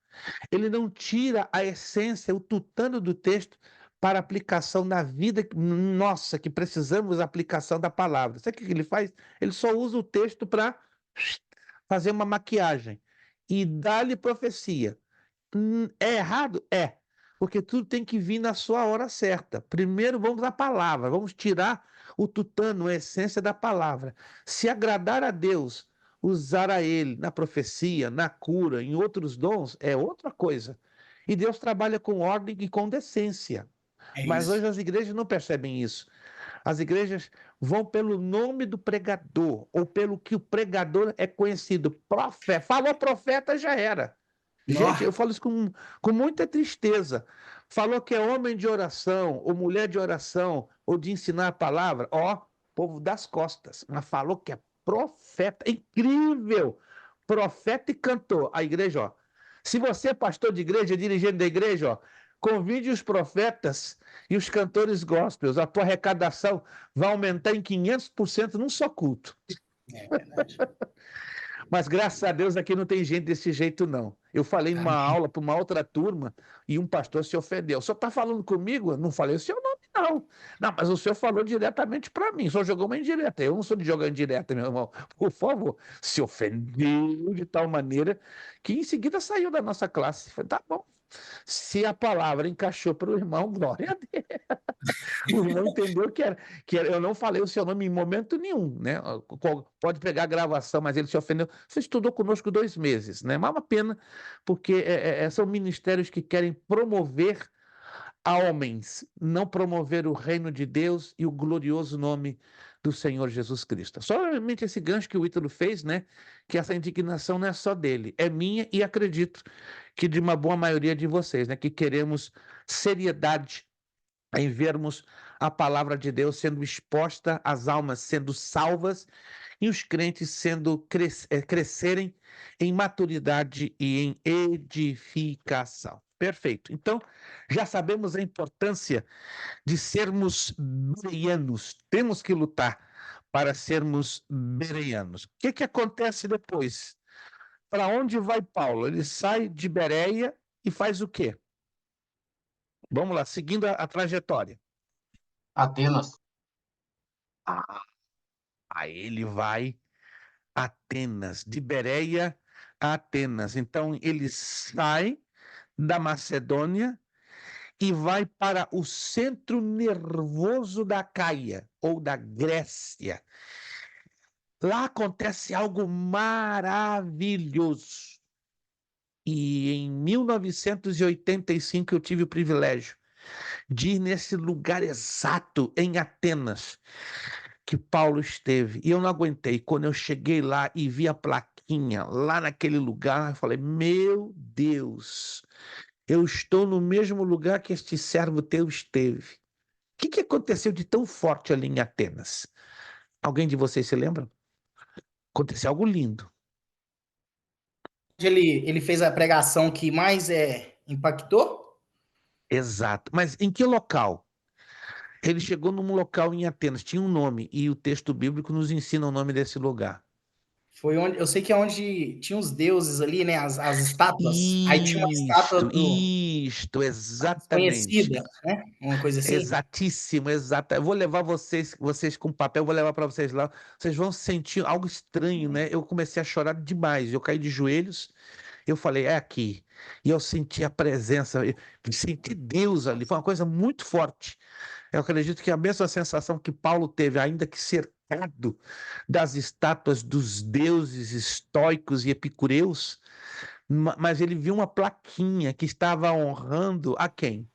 Ele não tira a essência, o tutano do texto para aplicação na vida nossa, que precisamos da aplicação da palavra. Sabe o que ele faz? Ele só usa o texto para fazer uma maquiagem e dar-lhe profecia. É errado? É. Porque tudo tem que vir na sua hora certa. Primeiro vamos à palavra, vamos tirar o tutano, a essência da palavra. Se agradar a Deus, usar a Ele na profecia, na cura, em outros dons, é outra coisa. E Deus trabalha com ordem e com decência. É Mas isso. hoje as igrejas não percebem isso. As igrejas vão pelo nome do pregador, ou pelo que o pregador é conhecido. Profeta. Falou profeta, já era. Gente, eu falo isso com muita tristeza. Falou que é homem de oração, ou mulher de oração, ou de ensinar a palavra, ó, povo das costas. Mas falou que é profeta. Incrível! Profeta e cantor. A igreja, ó. Se você é pastor de igreja, dirigente da igreja, ó, convide os profetas e os cantores gospels. A tua arrecadação vai aumentar em 500% num só culto. É verdade. Mas graças a Deus aqui não tem gente desse jeito, não. Eu falei numa aula para uma outra turma e um pastor se ofendeu. O senhor está falando comigo? Eu não falei o seu nome, não. Não, mas o senhor falou diretamente para mim. O senhor jogou uma indireta. Eu não sou de jogar indireta, meu irmão. Por favor. Se ofendeu de tal maneira que em seguida saiu da nossa classe. Falei, tá bom. Se a palavra encaixou para o irmão, glória a Deus. O irmão entendeu que eu não falei o seu nome em momento nenhum, né? Pode pegar a gravação, mas ele se ofendeu. Você estudou conosco 2 meses, né? Mas é uma pena, porque são ministérios que querem promover a homens, não promover o reino de Deus e o glorioso nome do Senhor Jesus Cristo. Somente esse gancho que o Ítalo fez, né? Que essa indignação não é só dele, é minha e acredito que de uma boa maioria de vocês, né? Que queremos seriedade em vermos a palavra de Deus sendo exposta, as almas sendo salvas e os crentes sendo crescerem em maturidade e em edificação. Perfeito. Então, já sabemos a importância de sermos bereanos. Temos que lutar para sermos bereanos. O que acontece depois? Para onde vai Paulo? Ele sai de Bereia e faz o quê? Vamos lá, seguindo a trajetória. Atenas. Aí ele vai a Atenas, de Bereia a Atenas. Então ele sai da Macedônia e vai para o centro nervoso da Caia, ou da Grécia. Lá acontece algo maravilhoso. E em 1985 eu tive o privilégio de ir nesse lugar exato, em Atenas, que Paulo esteve. E eu não aguentei. Quando eu cheguei lá e vi a plaquinha lá naquele lugar, eu falei, meu Deus, eu estou no mesmo lugar que este servo teu esteve. O que aconteceu de tão forte ali em Atenas? Alguém de vocês se lembra? Aconteceu algo lindo. Ele fez a pregação que mais impactou? Exato. Mas em que local? Ele chegou num local em Atenas, tinha um nome, e o texto bíblico nos ensina o nome desse lugar. Foi onde, eu sei que é onde tinha os deuses ali, né? As estátuas. Aí tinha uma estátua do Isto, exatamente. desconhecida, né? Uma coisa assim. Exatíssimo, exato. Eu vou levar vocês com papel, vou levar para vocês lá. Vocês vão sentir algo estranho, né? Eu comecei a chorar demais. Eu caí de joelhos. Eu falei, é aqui. E eu senti a presença, eu senti Deus ali. Foi uma coisa muito forte. Eu acredito que a mesma sensação que Paulo teve, ainda que cercado das estátuas dos deuses estoicos e epicureus, mas ele viu uma plaquinha que estava honrando a quem?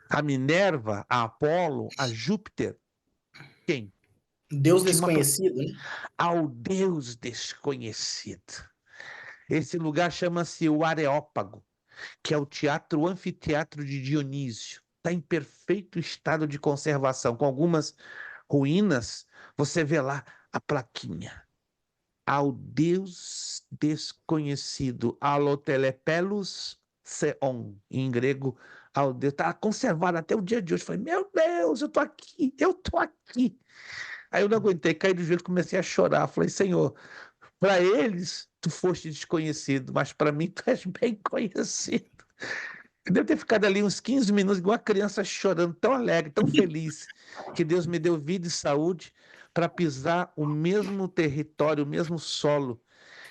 A Minerva, a Apolo, a Júpiter. Quem? Deus Tinha uma desconhecido, né? ao Deus desconhecido. Esse lugar chama-se o Areópago, que é o teatro anfiteatro de Dionísio. Está em perfeito estado de conservação, com algumas ruínas. Você vê lá a plaquinha. Ao Deus desconhecido, Allotelepelus Theon, em grego, ao Deus. Está conservado até o dia de hoje. Eu falei, meu Deus, eu estou aqui, eu estou aqui. Aí eu não aguentei, caí do joelho, comecei a chorar. Falei, Senhor, para eles tu foste desconhecido, mas para mim tu és bem conhecido. Eu devo ter ficado ali uns 15 minutos, igual uma criança chorando, tão alegre, tão feliz, que Deus me deu vida e saúde para pisar o mesmo território, o mesmo solo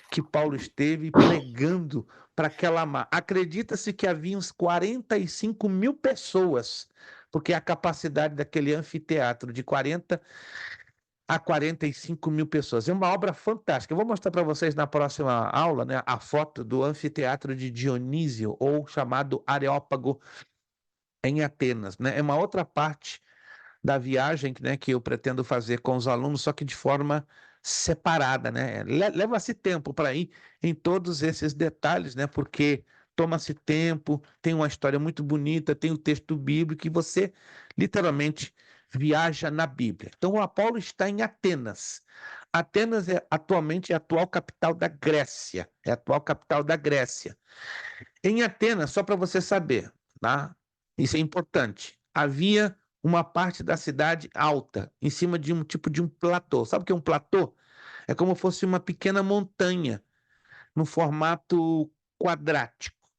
que Paulo esteve pregando para aquela mar. Acredita-se que havia uns 45 mil pessoas, porque a capacidade daquele anfiteatro de 40 a 45 mil pessoas. É uma obra fantástica. Eu vou mostrar para vocês na próxima aula, né, a foto do anfiteatro de Dionísio, ou chamado Areópago, em Atenas. Né? É uma outra parte da viagem, né, que eu pretendo fazer com os alunos, só que de forma separada. Né? Leva-se tempo para ir em todos esses detalhes, né, porque toma-se tempo, tem uma história muito bonita, tem o texto bíblico, e você literalmente viaja na Bíblia. Então, o Apolo está em Atenas. Atenas é atualmente a atual capital da Grécia. É a atual capital da Grécia. Em Atenas, só para você saber, tá? Isso é importante. Havia uma parte da cidade alta, em cima de um tipo de um platô. Sabe o que é um platô? É como se fosse uma pequena montanha, no formato quadrático.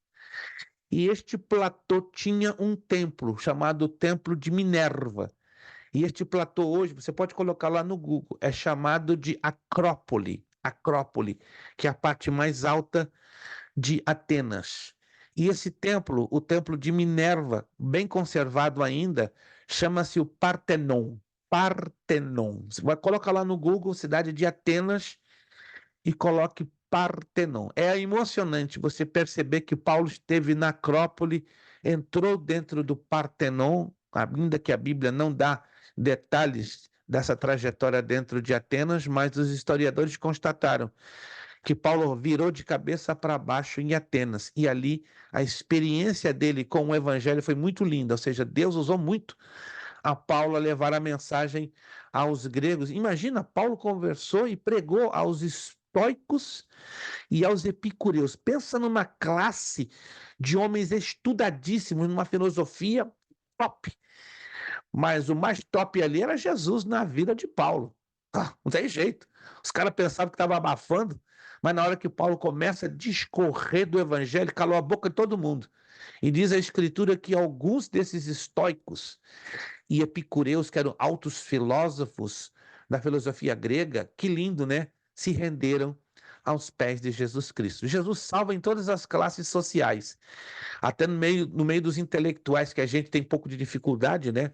E este platô tinha um templo, chamado Templo de Minerva. E este platô hoje, você pode colocar lá no Google, é chamado de Acrópole. Acrópole, que é a parte mais alta de Atenas. E esse templo, o templo de Minerva, bem conservado ainda, chama-se o Partenon. Partenon. Você vai colocar lá no Google, cidade de Atenas, e coloque Partenon. É emocionante você perceber que Paulo esteve na Acrópole, entrou dentro do Partenon, ainda que a Bíblia não dá detalhes dessa trajetória dentro de Atenas, mas os historiadores constataram que Paulo virou de cabeça para baixo em Atenas, e ali a experiência dele com o evangelho foi muito linda, ou seja, Deus usou muito a Paulo a levar a mensagem aos gregos. Imagina, Paulo conversou e pregou aos estoicos e aos epicureus. Pensa numa classe de homens estudadíssimos, numa filosofia top. Mas o mais top ali era Jesus na vida de Paulo. Não tem jeito. Os caras pensavam que estava abafando, mas na hora que Paulo começa a discorrer do evangelho, calou a boca de todo mundo. E diz a escritura que alguns desses estoicos e epicureus, que eram altos filósofos da filosofia grega, que lindo, né? Se renderam aos pés de Jesus Cristo. Jesus salva em todas as classes sociais, até no meio dos intelectuais, que a gente tem um pouco de dificuldade, né?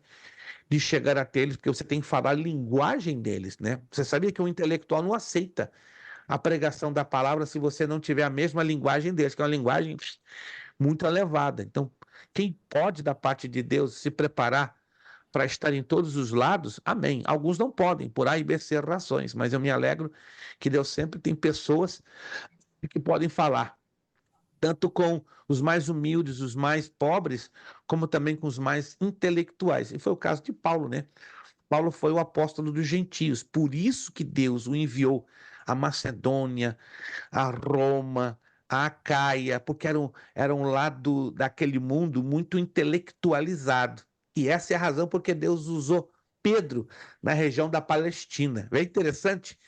De chegar até eles, porque você tem que falar a linguagem deles, né? Você sabia que o intelectual não aceita a pregação da palavra se você não tiver a mesma linguagem deles, que é uma linguagem muito elevada. Então, quem pode, da parte de Deus, se preparar para estar em todos os lados, amém. Alguns não podem, por A e B, C razões, mas eu me alegro que Deus sempre tem pessoas que podem falar, tanto com os mais humildes, os mais pobres, como também com os mais intelectuais. E foi o caso de Paulo, né? Paulo foi o apóstolo dos gentios, por isso que Deus o enviou a Macedônia, a Roma, a Acaia, porque eram lá daquele mundo muito intelectualizado. E essa é a razão porque Deus usou Pedro na região da Palestina. É interessante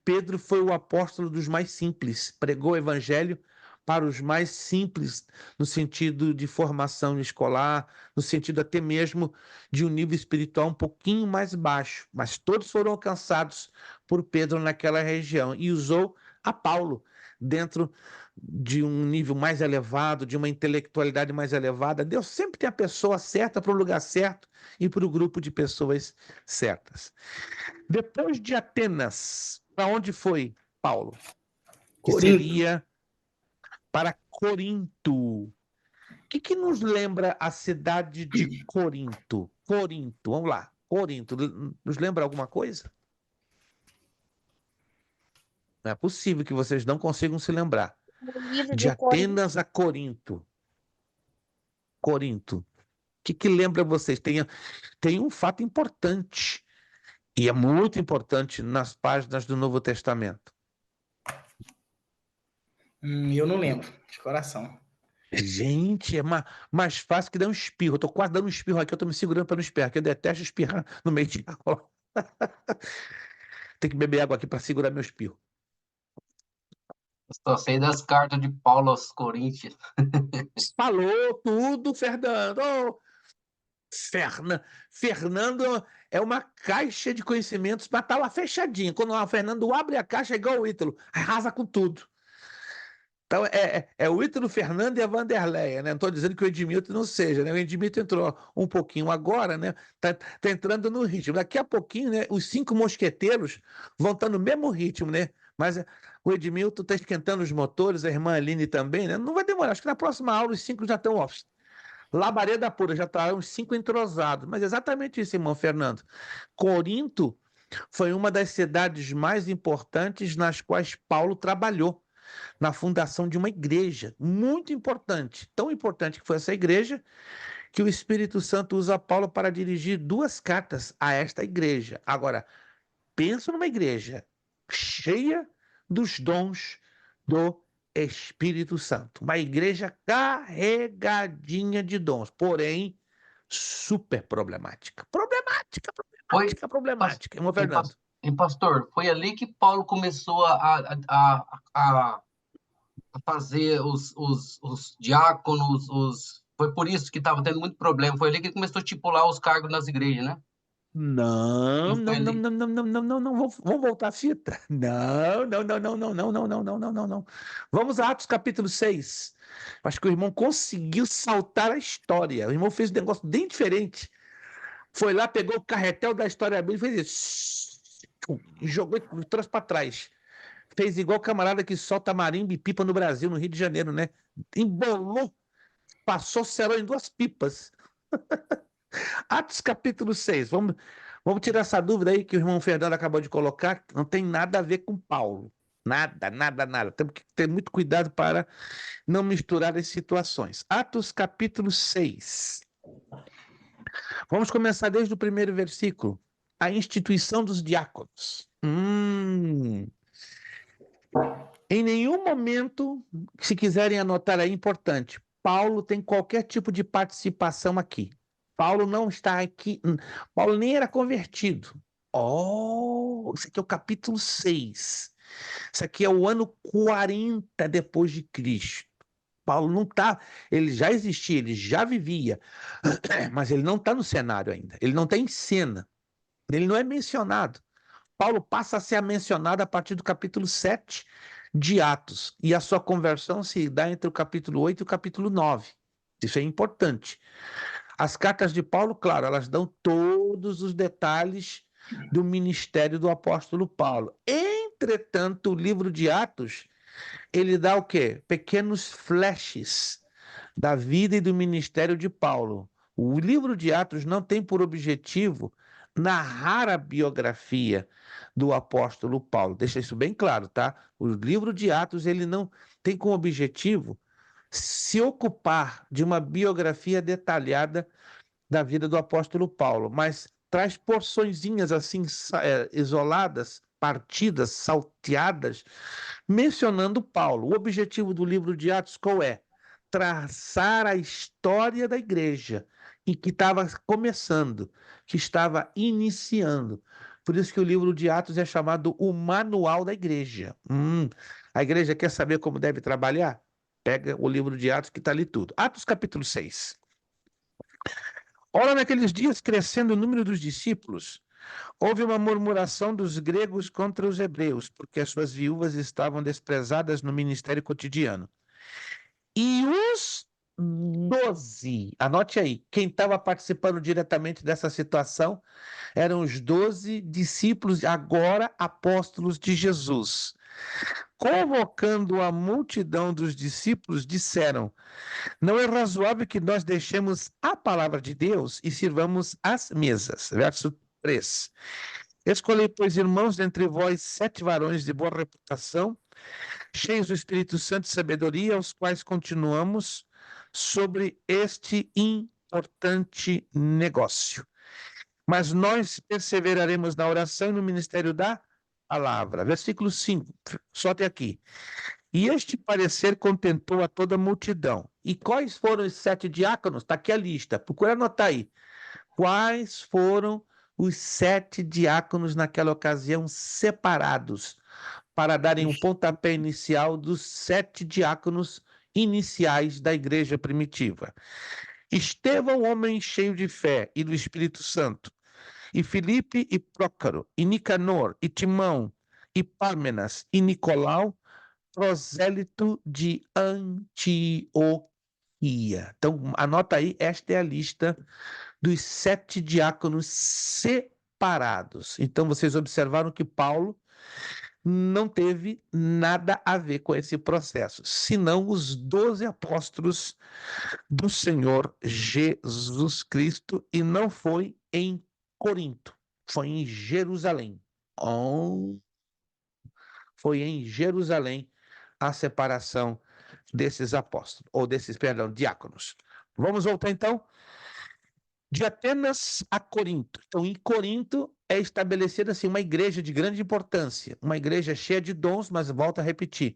Pedro foi o apóstolo dos mais simples, pregou o evangelho para os mais simples, no sentido de formação escolar, no sentido até mesmo de um nível espiritual um pouquinho mais baixo, mas todos foram alcançados por Pedro naquela região e usou a Paulo dentro de um nível mais elevado, de uma intelectualidade mais elevada. Deus sempre tem a pessoa certa para o lugar certo e para o grupo de pessoas certas. Depois de Atenas, para onde foi Paulo? Que Corinto. seria para Corinto. O que nos lembra a cidade de Corinto? Corinto, vamos lá. Corinto, nos lembra alguma coisa? Não é possível que vocês não consigam se lembrar. No livro De de Coríntios, Atenas a Corinto. Corinto. O que lembra vocês? Tem um fato importante, e é muito importante nas páginas do Novo Testamento. Eu não lembro, de coração. Gente, é mais fácil que dar um espirro. Eu tô quase dando um espirro aqui, eu tô me segurando para não espirrar, porque eu detesto espirrar no meio de aula. Tem que beber água aqui para segurar meu espirro. Só sei das cartas de Paulo aos Coríntios. Falou tudo, Fernando. Ô, Fernando é uma caixa de conhecimentos, mas tá lá fechadinha. Quando o Fernando abre a caixa, é igual o Ítalo, arrasa com tudo. Então, é o Ítalo, Fernando e a Vanderleia, né? Não estou dizendo que o Edmilton não seja, né? O Edmilton entrou um pouquinho agora, né? Tá entrando no ritmo. Daqui a pouquinho, né? Os 5 mosqueteiros vão estar no mesmo ritmo, né? Mas o Edmilton está esquentando os motores, a irmã Aline também, né? Não vai demorar. Acho que na próxima aula os 5 já estão off. Labareda pura, já estão os 5 entrosados. Mas exatamente isso, irmão Fernando. Corinto foi uma das cidades mais importantes nas quais Paulo trabalhou na fundação de uma igreja muito importante. Tão importante que foi essa igreja, que o Espírito Santo usa Paulo para dirigir 2 cartas a esta igreja. Agora, pensa numa igreja cheia dos dons do Espírito Santo. Uma igreja carregadinha de dons, porém super problemática. Foi, Problemática. Irmão Fernando. pastor, foi ali que Paulo começou a fazer os diáconos, foi por isso que estava tendo muito problema. Foi ali que ele começou a estipular os cargos nas igrejas, né? Não, Não foi não, não, ali. não, não, não, não, não, não. Vamos voltar a fita. Não, não, não, não, não, não, não, não, não, não, não, não. Vamos a Atos capítulo 6. Acho que o irmão conseguiu saltar a história. O irmão fez um negócio bem diferente. Foi lá, pegou o carretel da história bíblica e fez isso. E jogou e trouxe para trás. Fez igual o camarada que solta marimba e pipa no Brasil, no Rio de Janeiro, né? Embolou, passou cerol em 2 pipas. Atos capítulo 6. Vamos tirar essa dúvida aí que o irmão Fernando acabou de colocar, que não tem nada a ver com Paulo. Nada, nada, nada. Temos que ter muito cuidado para não misturar as situações. Atos capítulo 6. Vamos começar desde o primeiro versículo. A instituição dos diáconos. Em nenhum momento, se quiserem anotar aí, importante, Paulo tem qualquer tipo de participação aqui. Paulo não está aqui. Paulo nem era convertido. Oh, isso aqui é o capítulo 6. Isso aqui é o ano 40 depois de Cristo. Paulo não está. Ele já existia, ele já vivia, mas ele não está no cenário ainda. Ele não está em cena. Ele não é mencionado. Paulo passa a ser mencionado a partir do capítulo 7 de Atos. E a sua conversão se dá entre o capítulo 8 e o capítulo 9. Isso é importante. As cartas de Paulo, claro, elas dão todos os detalhes do ministério do apóstolo Paulo. Entretanto, o livro de Atos, ele dá o quê? Pequenos flashes da vida e do ministério de Paulo. O livro de Atos não tem por objetivo narrar a biografia do apóstolo Paulo. Deixa isso bem claro, tá? O livro de Atos, ele não tem como objetivo se ocupar de uma biografia detalhada da vida do apóstolo Paulo, mas traz porçõezinhas assim isoladas, partidas, salteadas, mencionando Paulo. O objetivo do livro de Atos qual é? Traçar a história da igreja e que estava começando, que estava iniciando, Por isso que o livro de Atos é chamado o Manual da Igreja. A igreja quer saber como deve trabalhar? Pega o livro de Atos que está ali tudo. Atos capítulo 6. Ora, naqueles dias, crescendo o número dos discípulos, houve uma murmuração dos gregos contra os hebreus, porque as suas viúvas estavam desprezadas no ministério cotidiano. E os 12, anote aí, quem estava participando diretamente dessa situação eram os 12 discípulos, agora apóstolos de Jesus. Convocando a multidão dos discípulos, disseram: não é razoável que nós deixemos a palavra de Deus e sirvamos as mesas. Verso 3. Escolhei, pois, irmãos, dentre vós 7 varões de boa reputação, cheios do Espírito Santo e sabedoria, aos quais continuamos sobre este importante negócio. Mas nós perseveraremos na oração e no ministério da palavra. Versículo 5, só até aqui. E este parecer contentou a toda a multidão. E quais foram os 7 diáconos? Está aqui a lista, procura anotar aí. Quais foram os 7 diáconos naquela ocasião separados para darem um pontapé inicial dos 7 diáconos iniciais da igreja primitiva? Estevão, homem cheio de fé e do Espírito Santo, e Filipe e Prócaro, e Nicanor, e Timão, e Pármenas, e Nicolau, prosélito de Antioquia. Então, anota aí, esta é a lista dos 7 diáconos separados. Então, vocês observaram que Paulo não teve nada a ver com esse processo, senão os 12 apóstolos do Senhor Jesus Cristo, e não foi em Corinto, foi em Jerusalém. Foi em Jerusalém a separação desses apóstolos, ou desses, perdão, diáconos. Vamos voltar então de Atenas a Corinto. Então, em Corinto é estabelecida assim uma igreja de grande importância, uma igreja cheia de dons, mas volto a repetir,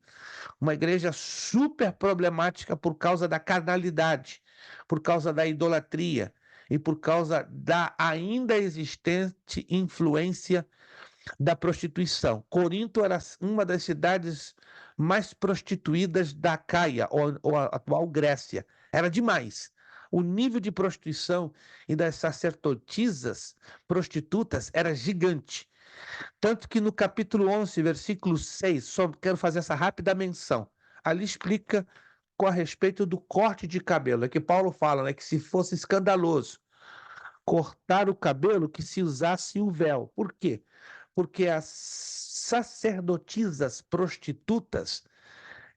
uma igreja super problemática por causa da carnalidade, por causa da idolatria e por causa da ainda existente influência da prostituição. Corinto era uma das cidades mais prostituídas da Acaia, ou a atual Grécia. Era demais. O nível de prostituição e das sacerdotisas prostitutas era gigante. Tanto que no capítulo 11, versículo 6, só quero fazer essa rápida menção. Ali explica com a respeito do corte de cabelo. É que Paulo fala, né, que se fosse escandaloso cortar o cabelo, que se usasse o véu. Por quê? Porque as sacerdotisas prostitutas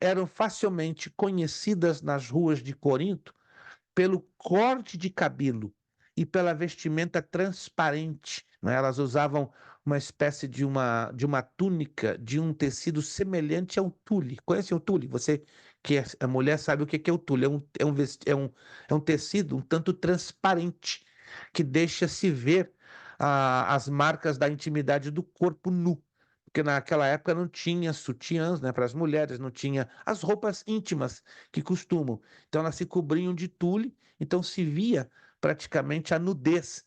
eram facilmente conhecidas nas ruas de Corinto pelo corte de cabelo e pela vestimenta transparente, né? Elas usavam uma espécie de uma túnica de um tecido semelhante ao tule. Conhece o tule? Você que é mulher sabe o que é o tule. É um tecido um tanto transparente que deixa-se ver as marcas da intimidade do corpo nu. Porque naquela época não tinha sutiãs, né, para as mulheres, não tinha as roupas íntimas que costumam. Então elas se cobriam de tule, então se via praticamente a nudez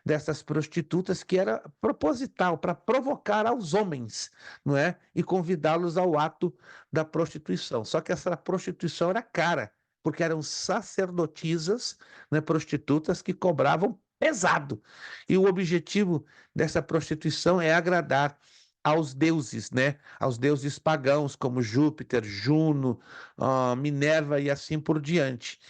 dessas prostitutas, que era proposital, para provocar aos homens, não é? E convidá-los ao ato da prostituição. Só que essa prostituição era cara, porque eram sacerdotisas, né, prostitutas que cobravam pesado. E o objetivo dessa prostituição é agradar aos deuses, né? Aos deuses pagãos, como Júpiter, Juno, Minerva e assim por diante.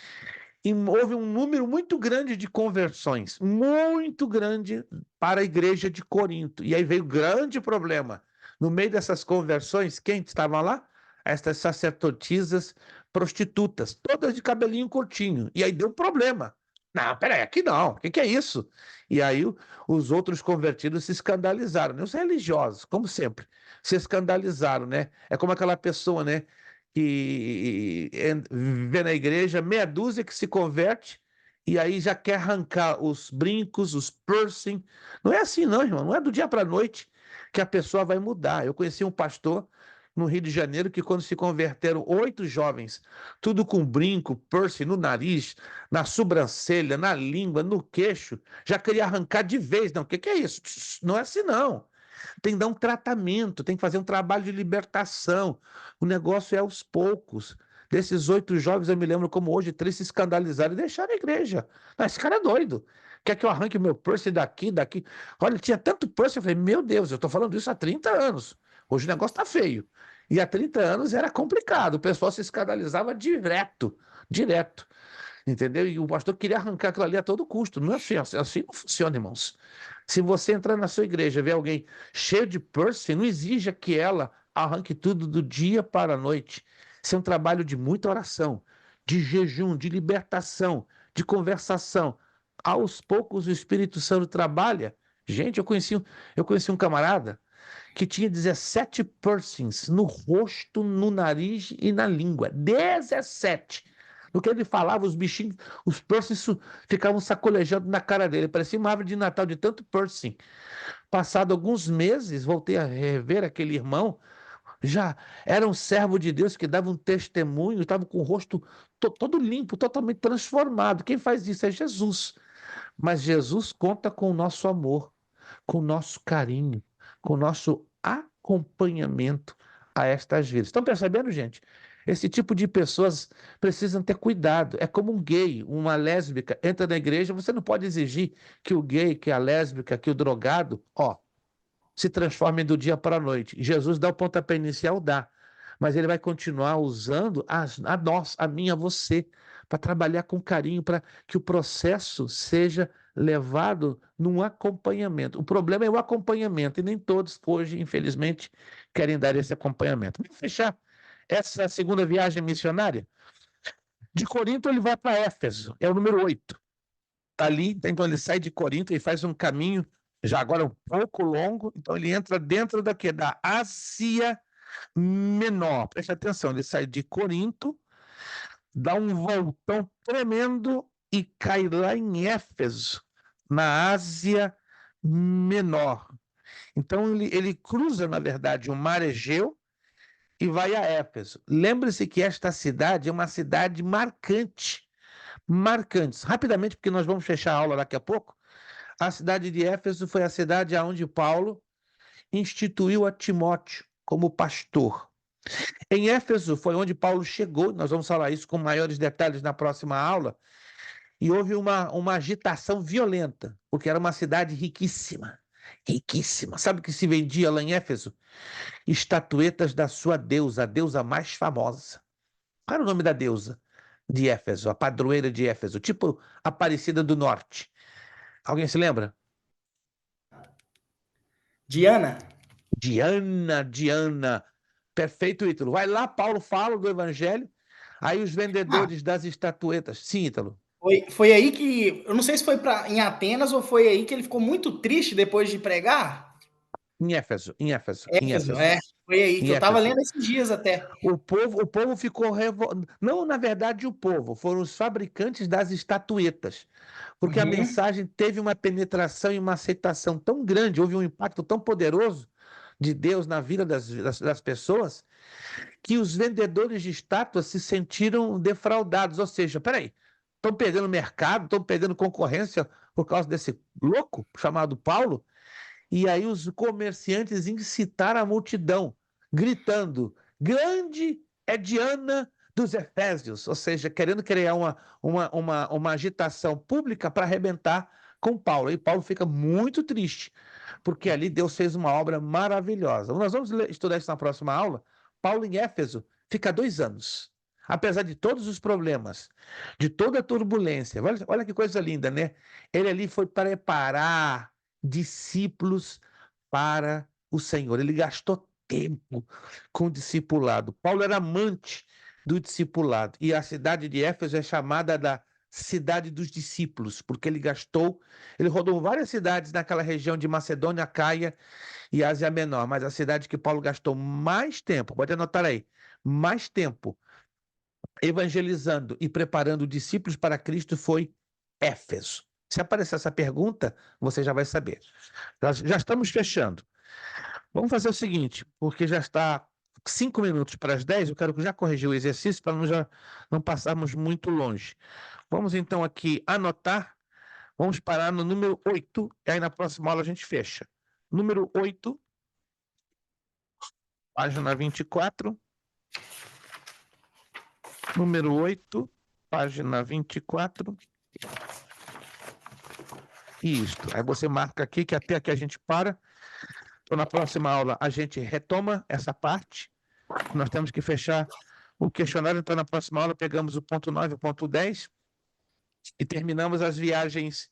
E houve um número muito grande de conversões, muito grande para a igreja de Corinto. E aí veio o grande problema. No meio dessas conversões, quem estava lá? Estas sacerdotisas prostitutas, todas de cabelinho curtinho. E aí deu problema. Não, peraí, aqui não, o que é isso? E aí os outros convertidos se escandalizaram, né? Os religiosos, como sempre, se escandalizaram, né? É como aquela pessoa, né, que vê na igreja meia dúzia que se converte e aí já quer arrancar os brincos, os piercing. Não é assim não, irmão, não é do dia para a noite que a pessoa vai mudar. Eu conheci um pastor no Rio de Janeiro que quando se converteram 8 jovens, tudo com brinco, piercing no nariz, na sobrancelha, na língua, no queixo, já queria arrancar de vez. Não, o que é isso? Não é assim, não. Tem que dar um tratamento, tem que fazer um trabalho de libertação. O negócio é aos poucos. Desses 8 jovens, eu me lembro como hoje 3 se escandalizaram e deixaram a igreja. Ah, esse cara é doido. Quer que eu arranque o meu piercing daqui? Olha, tinha tanto piercing, eu falei, meu Deus, eu estou falando isso há 30 anos. Hoje o negócio está feio. E há 30 anos era complicado, o pessoal se escandalizava direto. Entendeu? E o pastor queria arrancar aquilo ali a todo custo. Não é assim não funciona, irmãos. Se você entrar na sua igreja e ver alguém cheio de piercing, não exija que ela arranque tudo do dia para a noite. Isso é um trabalho de muita oração, de jejum, de libertação, de conversação. Aos poucos o Espírito Santo trabalha. Gente, eu conheci um camarada que tinha 17 piercings no rosto, no nariz e na língua. 17! No que ele falava, os bichinhos, os piercings ficavam sacolejando na cara dele. Parecia uma árvore de Natal de tanto piercing. Passado alguns meses, voltei a rever aquele irmão. Já era um servo de Deus que dava um testemunho, estava com o rosto todo limpo, totalmente transformado. Quem faz isso é Jesus. Mas Jesus conta com o nosso amor, com o nosso carinho, com o nosso acompanhamento a estas vidas. Estão percebendo, gente? Esse tipo de pessoas precisam ter cuidado. É como um gay, uma lésbica, entra na igreja, você não pode exigir que o gay, que a lésbica, que o drogado, se transformem do dia para a noite. Jesus dá o pontapé inicial, dá. Mas ele vai continuar usando a nós, a mim, a você, para trabalhar com carinho, para que o processo seja levado num acompanhamento. O problema é o acompanhamento, e nem todos hoje, infelizmente, querem dar esse acompanhamento. Vamos fechar essa segunda viagem missionária? De Corinto ele vai para Éfeso, é o número 8. Ali, então ele sai de Corinto e faz um caminho, já agora um pouco longo, então ele entra dentro da Ásia Menor. Preste atenção, ele sai de Corinto, dá um voltão tremendo e cai lá em Éfeso, na Ásia Menor. Então ele cruza, na verdade, o Mar Egeu e vai a Éfeso. Lembre-se que esta cidade é uma cidade marcante. Rapidamente, porque nós vamos fechar a aula daqui a pouco. A cidade de Éfeso foi a cidade onde Paulo instituiu a Timóteo como pastor. Em Éfeso foi onde Paulo chegou, nós vamos falar isso com maiores detalhes na próxima aula, e houve uma agitação violenta, porque era uma cidade riquíssima. Sabe o que se vendia lá em Éfeso? Estatuetas da sua deusa, a deusa mais famosa. Qual era o nome da deusa de Éfeso, a padroeira de Éfeso, tipo Aparecida do Norte? Alguém se lembra? Diana? Diana. Perfeito, Ítalo. Vai lá, Paulo fala do evangelho, aí os vendedores das estatuetas. Sim, Ítalo. Foi aí que, eu não sei se foi em Atenas ou foi aí que ele ficou muito triste depois de pregar. Em Éfeso. Foi aí que eu estava lendo esses dias até. O povo ficou Não, na verdade, o povo foram os fabricantes das estatuetas, porque a mensagem teve uma penetração e uma aceitação tão grande, houve um impacto tão poderoso de Deus na vida das pessoas, que os vendedores de estátuas se sentiram defraudados. Ou seja, peraí, estão perdendo mercado, estão perdendo concorrência por causa desse louco chamado Paulo. E aí os comerciantes incitaram a multidão, gritando: grande é Diana dos Efésios, ou seja, querendo criar uma agitação pública para arrebentar com Paulo. E Paulo fica muito triste, porque ali Deus fez uma obra maravilhosa. Nós vamos estudar isso na próxima aula. Paulo em Éfeso fica 2 anos. Apesar de todos os problemas, de toda a turbulência. Olha que coisa linda, né? Ele ali foi preparar discípulos para o Senhor. Ele gastou tempo com o discipulado. Paulo era amante do discipulado. E a cidade de Éfeso é chamada da cidade dos discípulos, porque ele rodou várias cidades naquela região de Macedônia, Caia e Ásia Menor, mas a cidade que Paulo gastou mais tempo, pode anotar aí, mais tempo evangelizando e preparando discípulos para Cristo foi Éfeso. Se aparecer essa pergunta, você já vai saber. Nós já estamos fechando. Vamos fazer o seguinte, porque já está 5 minutos para as 10, eu quero já corrigir o exercício para já não passarmos muito longe. Vamos então aqui anotar. Vamos parar no número 8, e aí na próxima aula a gente fecha. Número 8, página 24. Número 8, página 24. Isto. Aí você marca aqui que até aqui a gente para. Então, na próxima aula a gente retoma essa parte. Nós temos que fechar o questionário. Então, na próxima aula pegamos o ponto 9, o ponto 10 e terminamos as viagens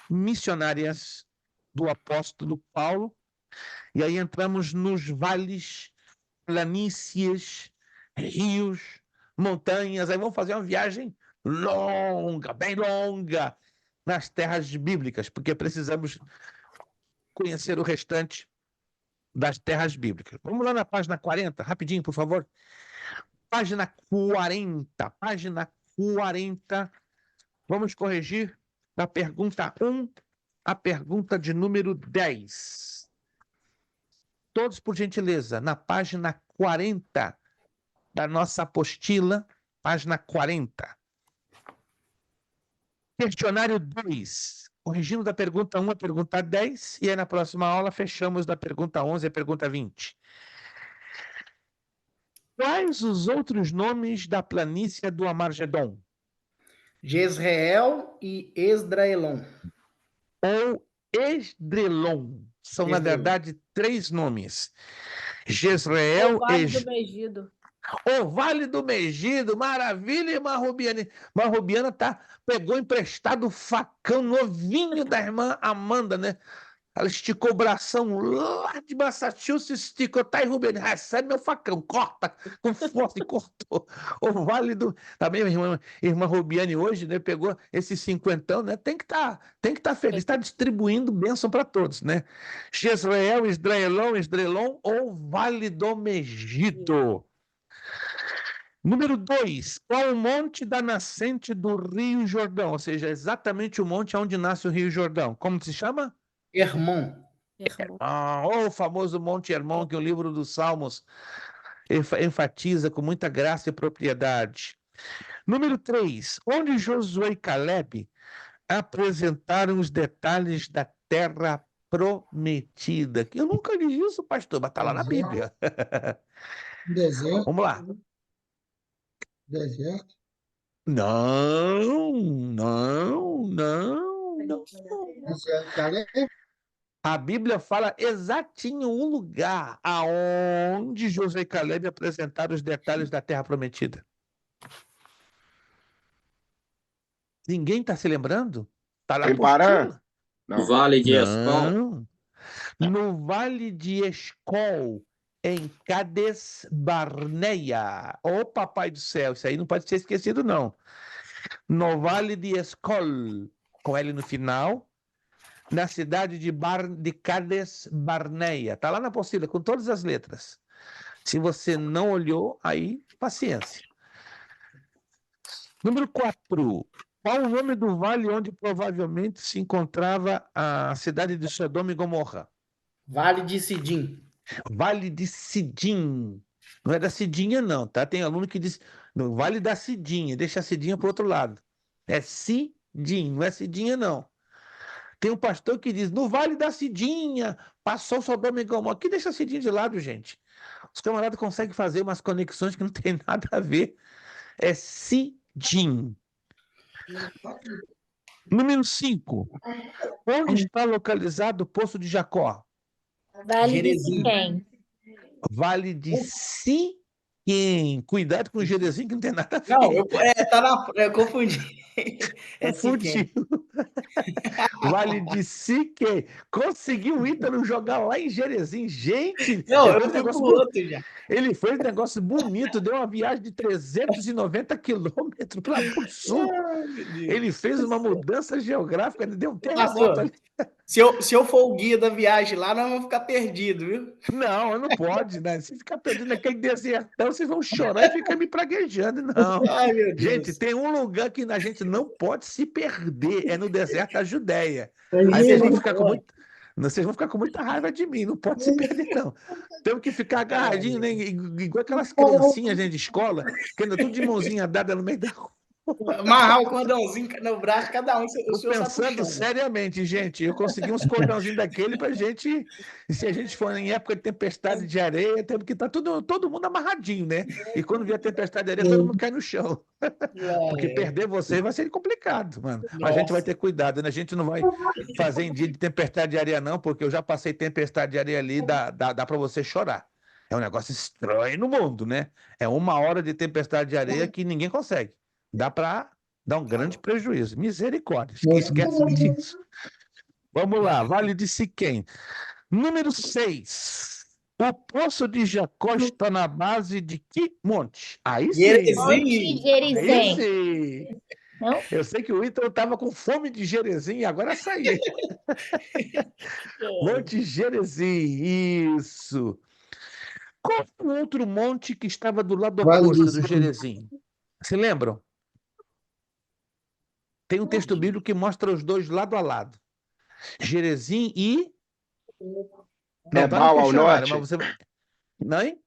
missionárias do apóstolo Paulo. E aí entramos nos vales, planícies, rios, montanhas. Aí vamos fazer uma viagem longa, bem longa, nas terras bíblicas, porque precisamos conhecer o restante das terras bíblicas. Vamos lá na página 40, rapidinho, por favor. Página 40, página 40. Vamos corrigir da pergunta 1 à pergunta de número 10. Todos, por gentileza, na página 40 da nossa apostila, página 40. Questionário 2. Corrigindo da pergunta 1 à pergunta 10, e aí na próxima aula fechamos da pergunta 11 à pergunta 20. Quais os outros nomes da planície do Amargedon? Jezreel e Esdraelon. Ou Esdrelon. São, na Esdrelon. verdade, 3 nomes. O Jezreel, Vale do Megido. o Vale do Megido, maravilha, irmã Rubiana. Irmã Rubiana pegou emprestado o facão novinho da irmã Amanda, né? Ela esticou o bração lá de Massachusetts, esticou, tá aí, Rubiana, recebe meu facão, corta com força e cortou. O Vale do... Também a irmã Rubiane hoje, né, pegou esse 50, né? Tem que tá feliz, está distribuindo bênção para todos, né? Jezreel, Esdrelon ou Vale do Megido. Número 2, qual o monte da nascente do Rio Jordão? Ou seja, exatamente o monte onde nasce o Rio Jordão. Como se chama? Hermon. O famoso Monte Hermon, que o livro dos Salmos enfatiza com muita graça e propriedade. Número 3, onde Josué e Caleb apresentaram os detalhes da terra prometida. Eu nunca li isso, pastor, mas está lá na Bíblia. Deserto. Vamos lá. Deserto. Não. Deserto, Caleb. A Bíblia fala exatinho o lugar aonde Josué e Caleb apresentaram os detalhes da terra prometida. Ninguém está se lembrando? Está lá Em Parã? No Vale de Escol. Não. No Vale de Escol, em Cades Barneia. Ô, papai do céu, isso aí não pode ser esquecido, não. No Vale de Escol, com L no final, na cidade de Cades Barneia. Está lá na apostila, com todas as letras. Se você não olhou, aí, paciência. Número 4. Qual o nome do vale onde provavelmente se encontrava a cidade de Sodoma e Gomorra? Vale de Sidim. Vale de Sidim. Não é da Cidinha, não, tá? Tem aluno que diz no Vale da Cidinha, deixa a Cidinha para o outro lado. É Sidim, não é Cidinha, não. Tem um pastor que diz, no Vale da Cidinha, passou Sodoma e Gomorra. Aqui deixa a Cidinha de lado, gente. Os camaradas conseguem fazer umas conexões que não tem nada a ver. É Sidim. Número 5. Onde está localizado o Poço de Jacó? Vale de Gerezim. Siquém. Vale de Siquém. Cuidado com o Gerezim, que não tem nada a ver. Não, eu confundi. É Siquém. Confundiu. Vale de Siquém. Conseguiu o Ítalo jogar lá em Gerezim. Gente, Não, ele eu fez fui negócio pro outro já. Ele fez um negócio bonito, deu uma viagem de 390 quilômetros para o sul. Ai, meu Deus. Ele fez uma mudança geográfica, deu um terremoto Pastor, ali. se eu for o guia da viagem lá, nós vamos ficar perdidos, viu? Não pode, né? Se ficar perdido naquele desertão, vocês vão chorar e ficar me praguejando. Não. Ai, meu Deus. Gente, tem um lugar que a gente não pode se perder, é no deserto da Judéia. Aí vocês vão ficar com muito... Vocês vão ficar com muita raiva de mim, não pode se perder, não. Temos que ficar agarradinho, né? Igual aquelas criancinhas, gente, de escola, que andam tudo de mãozinha dada no meio da rua. Amarrar o cordãozinho no braço, cada um, o Tô senhor sai pensando puxando. seriamente, gente. Eu consegui uns cordãozinhos daquele pra gente. E se a gente for em época de tempestade de areia, temos que estar todo mundo amarradinho, né? E quando vier tempestade de areia, todo mundo cai no chão. Porque perder você vai ser complicado, mano. Mas a gente vai ter cuidado, né? A gente não vai fazer em dia de tempestade de areia, não, porque eu já passei tempestade de areia ali, dá para você chorar. É um negócio estranho no mundo, né? É 1 hora de tempestade de areia que ninguém consegue. Dá para dar um grande prejuízo. Misericórdia. Esquece disso. Vamos lá, Vale de Siquém. Número 6. O Poço de Jacó está na base de que monte? Aí sim. Gerizim. Aí Gerizim. sim. Não? Eu sei que o Ítalo estava com fome de Gerezim e agora saiu. Monte Gerezim, isso. Qual foi o outro monte que estava do lado Vale oposto do do Gerezim? Se lembram? Tem um texto bíblico que mostra os dois lado a lado. Gerezim e... Não tá no Ebal ao questionário, norte? mas você... Não, hein?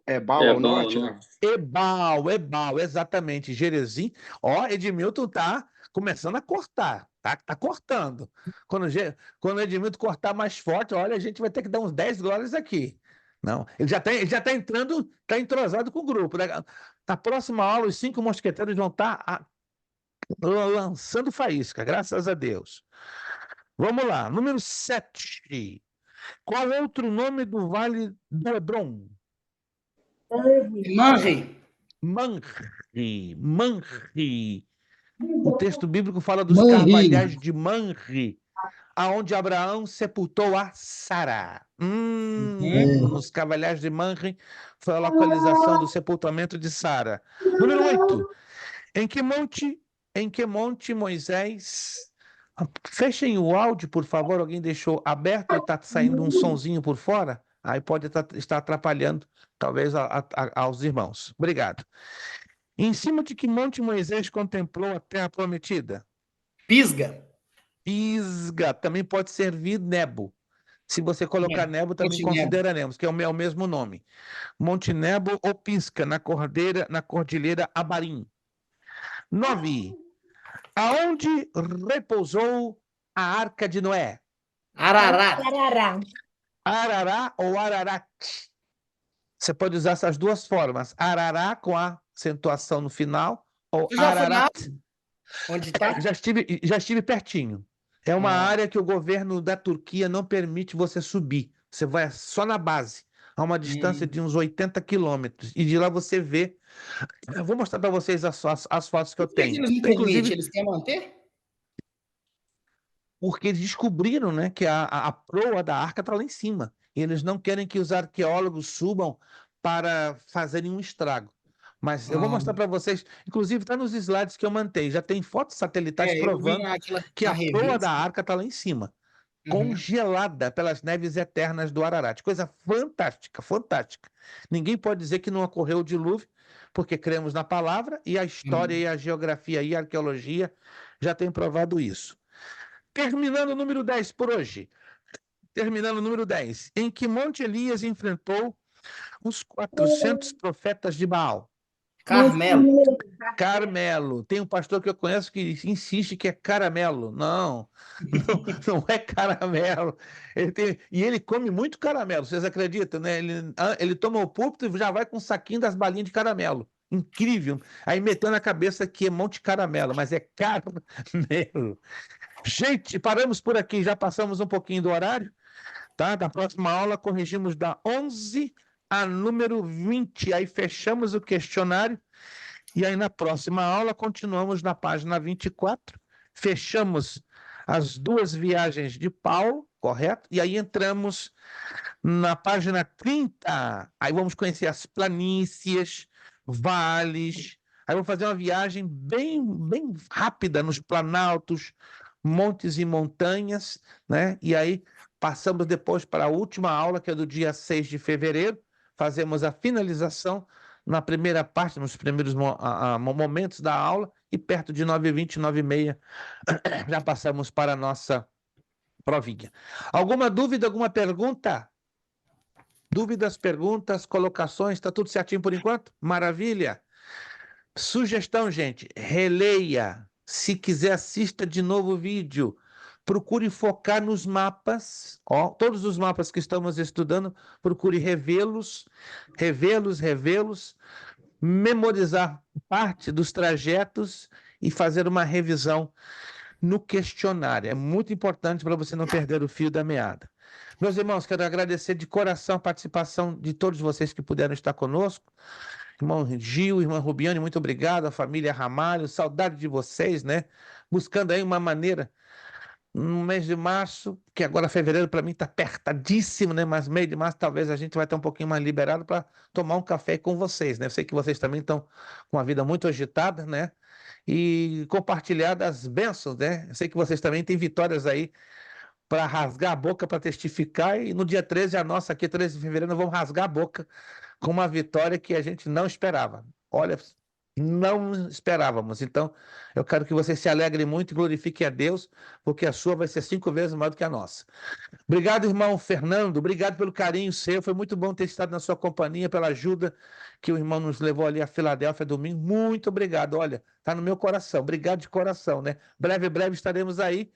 Ebal ao norte, não? Ebal, exatamente. Gerezim. Ó, Edmilton tá começando a cortar. Tá cortando. Quando o Edmilton cortar mais forte, olha, a gente vai ter que dar uns 10 glórias aqui. Não, ele já tá entrando, tá entrosado com o grupo. Na próxima aula, os 5 mosqueteiros vão estar lançando faísca, graças a Deus. Vamos lá, número 7. Qual outro nome do Vale do Hebron? Manre. O texto bíblico fala dos Manri. carvalhais de Manre, aonde Abraão sepultou a Sara. Os carvalhais de Manre foi a localização do sepultamento de Sara. Número 8. Em que monte Moisés... Fechem o áudio, por favor. Alguém deixou aberto ou está saindo um sonzinho por fora? Aí pode estar atrapalhando, talvez, aos irmãos. Obrigado. Em cima de que monte Moisés contemplou a terra prometida? Pisga. Pisga. Também pode servir Nebo. Se você colocar Nebo, também Monte considera Nebo, que é o mesmo nome. Monte Nebo ou Pisga, na cordilheira Abarim. 9. Aonde repousou a Arca de Noé? Ararat. Arará ou Ararat? Você pode usar essas duas formas. Arará com a acentuação no final ou Tu já foi na Ararat. Onde tá? Já estive pertinho. É uma área que o governo da Turquia não permite você subir. Você vai só na base, a uma distância de uns 80 quilômetros. E de lá você vê. Eu vou mostrar para vocês as fotos que eu Por que tenho. eles não permitem? Inclusive, Eles querem manter? porque eles descobriram, né, que a proa da arca está lá em cima. E eles não querem que os arqueólogos subam para fazerem um estrago. Mas eu vou mostrar para vocês, inclusive está nos slides que eu mantei, já tem fotos satelitais Eu vi provando que na a proa revista. da arca está lá em cima, congelada pelas neves eternas do Ararat. Coisa fantástica, fantástica. Ninguém pode dizer que não ocorreu o dilúvio, porque cremos na palavra e a história e a geografia e a arqueologia já têm provado isso. Terminando o número 10 por hoje. Terminando o número 10. Em que monte Elias enfrentou os 400 profetas de Baal? Carmelo. Tem um pastor que eu conheço que insiste que é caramelo. Não é caramelo. E ele come muito caramelo, vocês acreditam, né? Ele toma o púlpito e já vai com um saquinho das balinhas de caramelo. Incrível. Aí meteu na cabeça que é Monte Caramelo, mas é caramelo. Gente, paramos por aqui, já passamos um pouquinho do horário, tá? Na próxima aula corrigimos da 11 a número 20, aí fechamos o questionário e aí na próxima aula continuamos na página 24, fechamos as 2 viagens de Paulo, correto? E aí entramos na página 30, aí vamos conhecer as planícies, vales, aí vamos fazer uma viagem bem rápida nos planaltos, montes e montanhas, né? E aí passamos depois para a última aula, que é do dia 6 de fevereiro, fazemos a finalização na primeira parte, nos primeiros momentos da aula, e perto de 9h20, 9h30, já passamos para a nossa provinha. Alguma dúvida, alguma pergunta? Dúvidas, perguntas, colocações, está tudo certinho por enquanto? Maravilha! Sugestão, gente, releia. Se quiser, assista de novo o vídeo. Procure focar nos mapas, ó, todos os mapas que estamos estudando, procure revê-los, memorizar parte dos trajetos e fazer uma revisão no questionário. É muito importante para você não perder o fio da meada. Meus irmãos, quero agradecer de coração a participação de todos vocês que puderam estar conosco. Irmão Gil, irmã Rubiane, muito obrigado. A família Ramalho, saudade de vocês, né? Buscando aí uma maneira, no mês de março, que agora fevereiro para mim está apertadíssimo, né? Mas mês de março talvez a gente vai estar um pouquinho mais liberado para tomar um café com vocês, né? Eu sei que vocês também estão com uma vida muito agitada, né? E compartilhar das bênçãos, né? Eu sei que vocês também têm vitórias aí para rasgar a boca, para testificar, e no dia 13, a nossa aqui, 13 de fevereiro, nós vamos rasgar a boca com uma vitória que a gente não esperava. Olha, não esperávamos. Então, eu quero que você se alegre muito e glorifique a Deus, porque a sua vai ser 5 vezes maior do que a nossa. Obrigado, irmão Fernando. Obrigado pelo carinho seu. Foi muito bom ter estado na sua companhia, pela ajuda que o irmão nos levou ali a Filadélfia domingo. Muito obrigado. Olha, tá no meu coração. Obrigado de coração, né? Breve estaremos aí.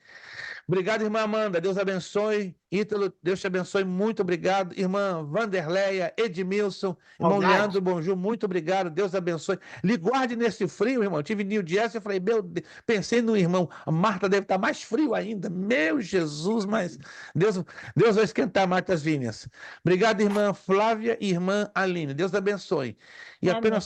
Obrigado, irmã Amanda. Deus abençoe. Ítalo, Deus te abençoe. Muito obrigado. Irmã Vanderleia, Edmilson, irmão Leandro Bonjú, muito obrigado. Deus abençoe. Lhe guarde nesse frio, irmão. Eu tive New Jersey, eu falei, meu Deus, pensei no irmão. A Marta deve estar mais frio ainda. Meu Jesus, mas Deus vai esquentar Martas Vinhas. Obrigado, irmã Flávia e irmã Aline. Deus abençoe. E Amém. apenas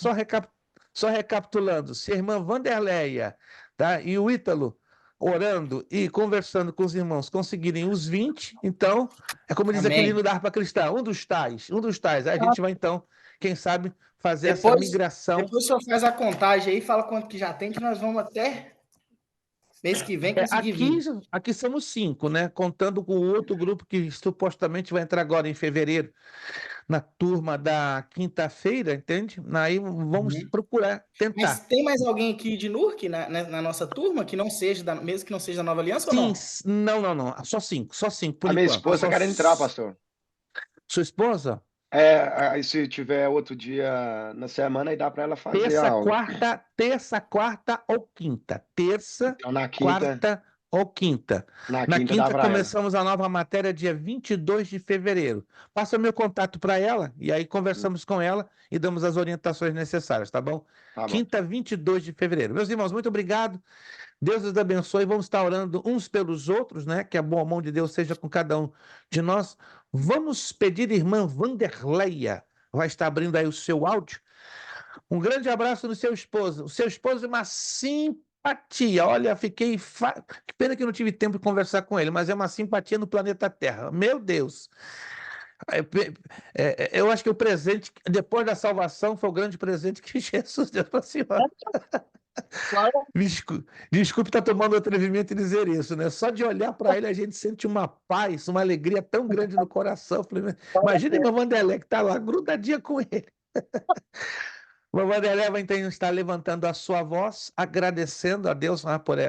só recapitulando, se a irmã Vanderleia, tá? E o Ítalo orando e conversando com os irmãos conseguirem os 20, então, é como diz Amém. aquele hino da harpa cristã, um dos tais. Aí a gente vai, então, quem sabe, fazer essa Depois, migração. depois o senhor faz a contagem aí, fala quanto que já tem, que nós vamos até mês que vem conseguir vir. Aqui somos 5, né? Contando com o outro grupo que supostamente vai entrar agora em fevereiro, na turma da quinta-feira, entende? Aí vamos procurar, tentar. Mas tem mais alguém aqui de NURC na nossa turma que não seja, mesmo que não seja da Nova Aliança ou Sim, não? não. Só 5, por A minha enquanto. esposa quer entrar, pastor. Sua esposa? Aí se tiver outro dia na semana, aí dá para ela fazer a aula. Terça, quarta ou quinta. Terça, Então, na quinta, quarta ou quinta. na Na quinta dá quinta para ela. começamos a nova matéria dia 22 de fevereiro. Passa o meu contato para ela e aí conversamos com ela e damos as orientações necessárias, tá bom? Tá bom. Quinta, 22 de fevereiro. Meus irmãos, muito obrigado. Deus os abençoe. Vamos estar orando uns pelos outros, né? Que a boa mão de Deus seja com cada um de nós. Vamos pedir, irmã Vanderleia, vai estar abrindo aí o seu áudio. Um grande abraço no seu esposo. O seu esposo é uma simpatia. Olha, fiquei. Que pena que eu não tive tempo de conversar com ele, mas é uma simpatia no planeta Terra. Meu Deus. Eu acho que o presente, depois da salvação, foi o grande presente que Jesus deu para a senhora. Desculpe estar tomando o atrevimento de dizer isso, né? Só de olhar para ele a gente sente uma paz, uma alegria tão grande no coração. Imagina a irmã Vanderlei que está lá grudadinha com ele. A irmã Vanderlei vai então estar levantando a sua voz, agradecendo a Deus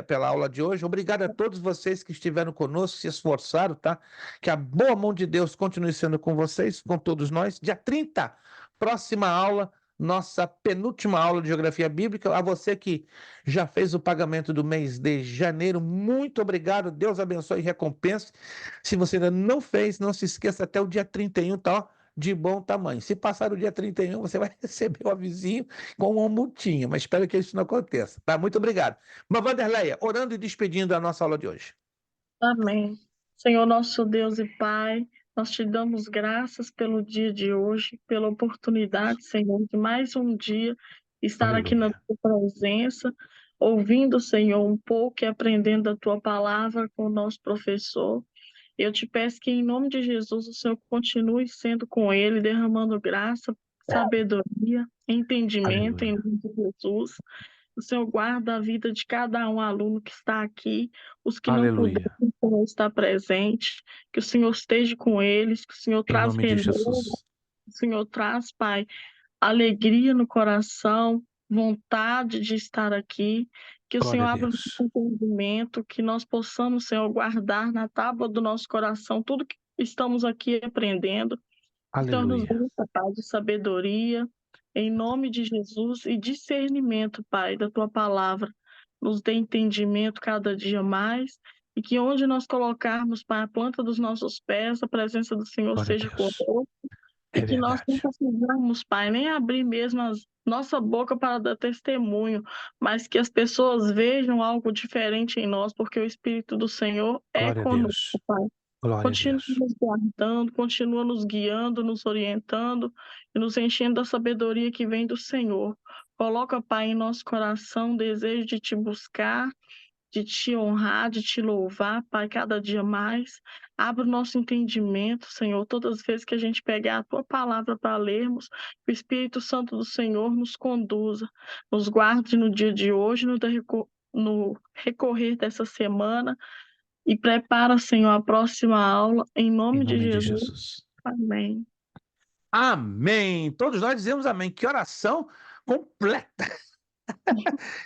pela aula de hoje. Obrigado a todos vocês que estiveram conosco, se esforçaram, tá? Que a boa mão de Deus continue sendo com vocês, com todos nós. Dia 30, próxima aula, nossa penúltima aula de Geografia Bíblica. A você que já fez o pagamento do mês de janeiro, muito obrigado. Deus abençoe e recompense. Se você ainda não fez, não se esqueça, até o dia 31, tá? Ó, de bom tamanho. Se passar o dia 31, você vai receber o avisinho com uma multinha, mas espero que isso não aconteça, tá? Muito obrigado. Mas Vanderleia, orando e despedindo a nossa aula de hoje. Amém. Senhor nosso Deus e Pai, nós te damos graças pelo dia de hoje, pela oportunidade, Senhor, de mais um dia estar aqui na tua presença, ouvindo, Senhor, um pouco e aprendendo a tua palavra com o nosso professor. Eu te peço que, em nome de Jesus, o Senhor continue sendo com ele, derramando graça, sabedoria, entendimento, em nome de Jesus. O Senhor guarda a vida de cada um aluno que está aqui, os que não puderam, o Senhor está presente, que o Senhor esteja com eles, que o Senhor traz renovo, o Senhor traz, Pai, alegria no coração, vontade de estar aqui, Que o Glória Senhor a abra o Deus. nosso entendimento, que nós possamos, Senhor, guardar na tábua do nosso coração tudo que estamos aqui aprendendo. Então, nos Aleluia. dê essa paz de sabedoria, em nome de Jesus, e discernimento, Pai, da Tua palavra. Nos dê entendimento cada dia mais, e que onde nós colocarmos, Pai, a planta dos nossos pés, a presença do Senhor Glória a seja Deus. conosco, e É que nós não verdade. precisamos, Pai, nem abrir mesmo nossa boca para dar testemunho, mas que as pessoas vejam algo diferente em nós, porque o Espírito do Senhor é Glória a conosco, Deus. Pai. Glória a Continua Deus. nos guardando, continua nos guiando, nos orientando e nos enchendo da sabedoria que vem do Senhor. Coloca, Pai, em nosso coração o desejo de te buscar, de te honrar, de te louvar, Pai, cada dia mais. Abra o nosso entendimento, Senhor, todas as vezes que a gente pegar a Tua palavra para lermos, que o Espírito Santo do Senhor nos conduza, nos guarde no dia de hoje, no recorrer dessa semana, e prepara, Senhor, a próxima aula, em Em nome de nome de Jesus. Jesus. Amém. Amém. Todos nós dizemos amém. Que oração completa.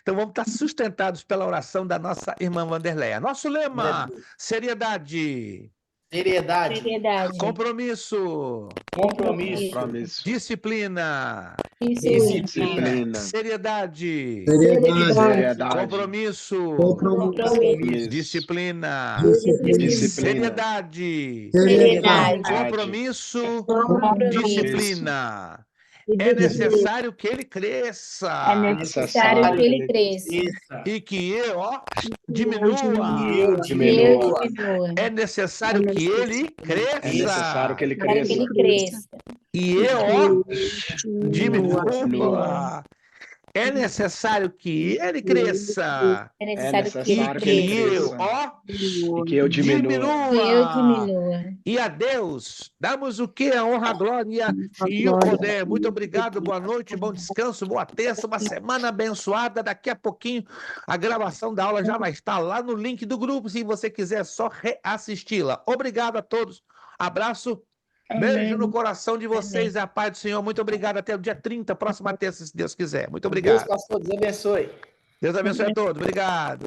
Então vamos estar sustentados pela oração da nossa irmã Wanderleia. Nosso lema: seriedade, Seriedade, Seriedade. compromisso, compromisso, Compromisso. disciplina, Disciplina. seriedade, Seriedade. Seriedade. compromisso, Compromisso. disciplina, Disciplina. seriedade, Seriedade. compromisso, Compromisso. disciplina. É necessário que ele cresça. É necessário que ele cresça. E que eu, diminua. Eu Diminua. diminua. É necessário que ele É necessário cresça. que ele Para que cresça. ele cresça. E eu, diminua. Diminua. É necessário que ele cresça. É É necessário que ele necessário que ele Que eu, cresça. E que eu diminua. Que eu diminua. E a Deus damos o que? A honra, a glória e o poder. Muito obrigado, boa noite, bom descanso, boa terça, uma semana abençoada. Daqui a pouquinho a gravação da aula já vai estar lá no link do grupo, se você quiser só reassisti-la. Obrigado a todos, abraço, beijo no coração de vocês, a paz do Senhor. Muito obrigado, até o dia 30, próxima terça, se Deus quiser. Muito Deus, obrigado. pastor, Deus abençoe. Deus abençoe a todos, obrigado.